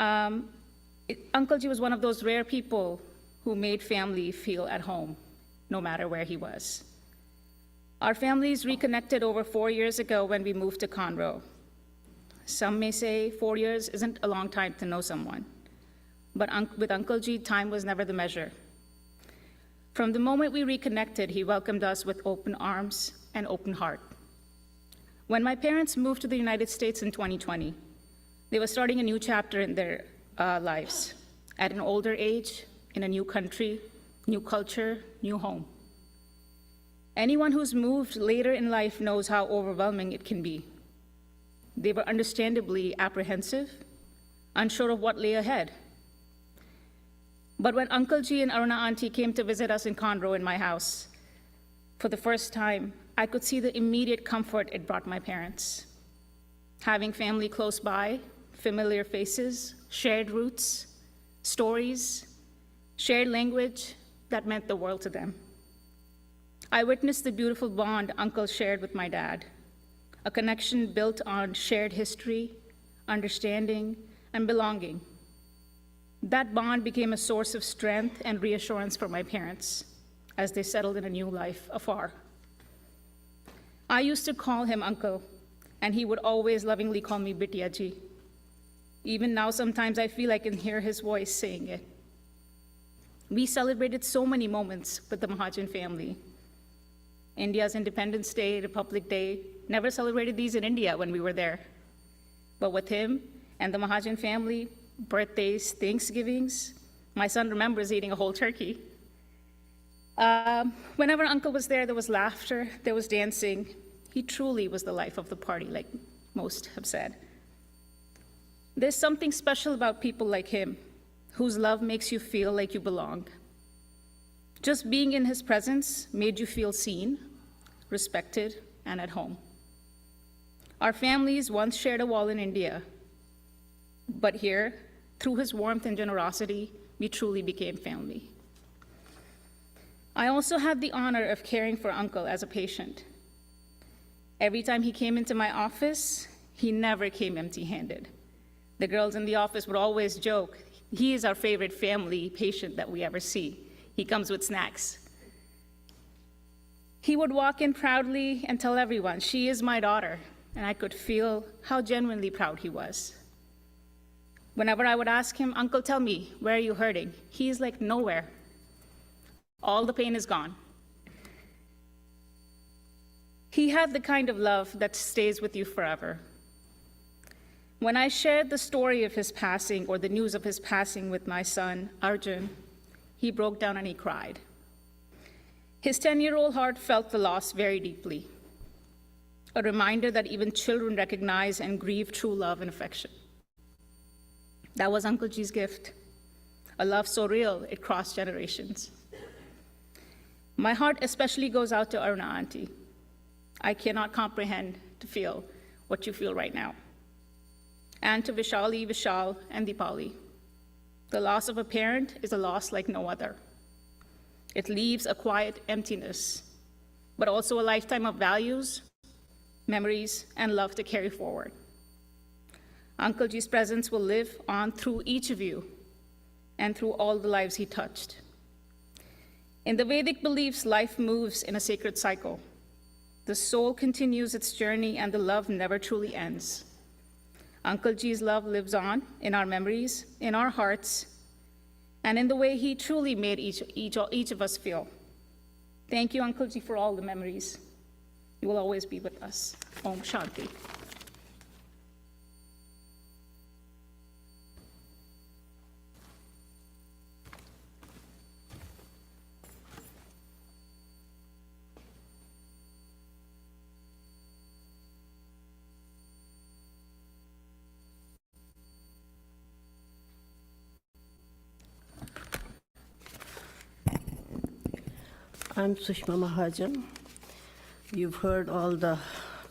Uncle Ji was one of those rare people who made family feel at home, no matter where he was. Our families reconnected over 4 years ago when we moved to Conroe. Some may say 4 years isn't a long time to know someone, but with Uncle Ji, time was never the measure. From the moment we reconnected, he welcomed us with open arms and open heart. When my parents moved to the United States in 2020, they were starting a new chapter in their lives. At an older age, in a new country, new culture, new home. Anyone who's moved later in life knows how overwhelming it can be. They were understandably apprehensive, unsure of what lay ahead. But when Uncle Ji and Aruna Auntie came to visit us in Conroe in my house, for the first time, I could see the immediate comfort it brought my parents. Having family close by, familiar faces, shared roots, stories, shared language that meant the world to them. I witnessed the beautiful bond Uncle shared with my dad, a connection built on shared history, understanding, and belonging. That bond became a source of strength and reassurance for my parents as they settled in a new life afar. I used to call him Uncle, and he would always lovingly call me Bitiya Ji. Even now, sometimes I feel I can hear his voice saying it. We celebrated so many moments with the Mahajan family. India's Independence Day, Republic Day, never celebrated these in India when we were there. But with him and the Mahajan family, birthdays, Thanksgivings, my son remembers eating a whole turkey. Whenever Uncle was there was laughter, there was dancing. He truly was the life of the party, like most have said. There's something special about people like him, whose love makes you feel like you belong. Just being in his presence made you feel seen, respected, and at home. Our families once shared a wall in India, but here, through his warmth and generosity, we truly became family. I also had the honor of caring for Uncle as a patient. Every time he came into my office, he never came empty-handed. The girls in the office would always joke, he is our favorite family patient that we ever see. He comes with snacks. He would walk in proudly and tell everyone, she is my daughter, and I could feel how genuinely proud he was. Whenever I would ask him, Uncle, tell me, where are you hurting? He's like, nowhere. All the pain is gone. He had the kind of love that stays with you forever. When I shared the story of his passing, or the news of his passing, with my son, Arjun, he broke down and he cried. His 10-year-old heart felt the loss very deeply, a reminder that even children recognize and grieve true love and affection. That was Uncle G's gift, a love so real it crossed generations. My heart especially goes out to Aruna Auntie. I cannot comprehend to feel what you feel right now. And to Vishali, Vishal, and Deepali. The loss of a parent is a loss like no other. It leaves a quiet emptiness, but also a lifetime of values, memories, and love to carry forward. Uncle G's presence will live on through each of you and through all the lives he touched. In the Vedic beliefs, life moves in a sacred cycle. The soul continues its journey and the love never truly ends. Uncle G's love lives on in our memories, in our hearts, and in the way he truly made each of us feel. Thank you, Uncle G, for all the memories. You will always be with us. Om Shanti. I'm Sushma Mahajan. You've heard all the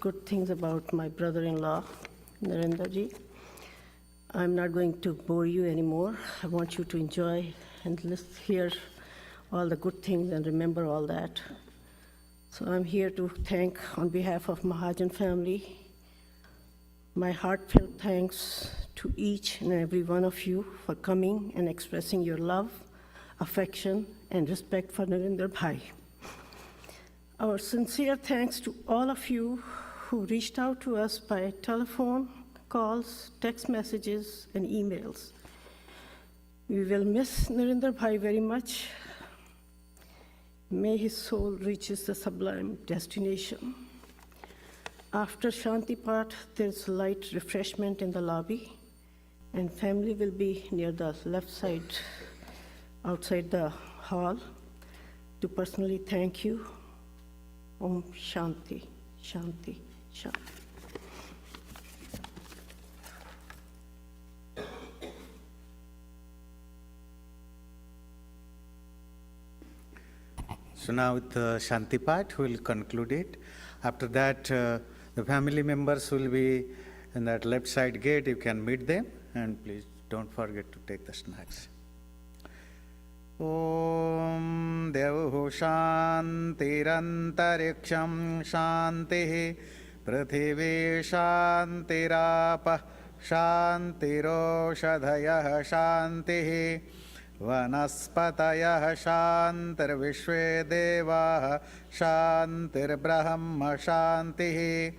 good things about my brother-in-law, Narendra ji. I'm not going to bore you anymore. I want you to enjoy and hear all the good things and remember all that. So I'm here to thank, on behalf of Mahajan family, my heartfelt thanks to each and every one of you for coming and expressing your love, affection, and respect for Narendra Bhai. Our sincere thanks to all of you who reached out to us by telephone, calls, text messages, and emails. We will miss Narendra Bhai very much. May his soul reaches the sublime destination. After Shanti Path, there's light refreshment in the lobby, and family will be near the left side, outside the hall, to personally thank you. Om Shanti, Shanti, Shanti. So now with the Shanti Path, we'll conclude it. After that, the family members will be in that left side gate. You can meet them, and please don't forget to take the snacks. Om Devo Shantirantariksam Shantihi Prithivi Shantirapa Shantiroshadhayah Shantihi Vanaspatayah Shantirvishve Devah Shantirbrahma Shantihi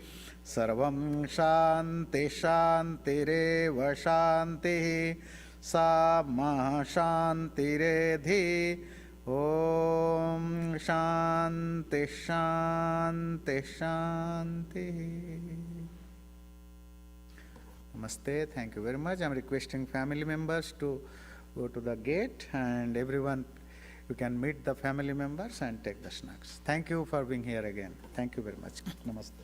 Sarvam Shanti Shantireva Shantihi Sa Maha Shantiredhi Om Shanti Shanti Shanti. Namaste. Thank you very much. I am requesting family members to go to the gate, and everyone, you can meet the family members and take the snacks. Thank you for being here again. Thank you very much. Namaste.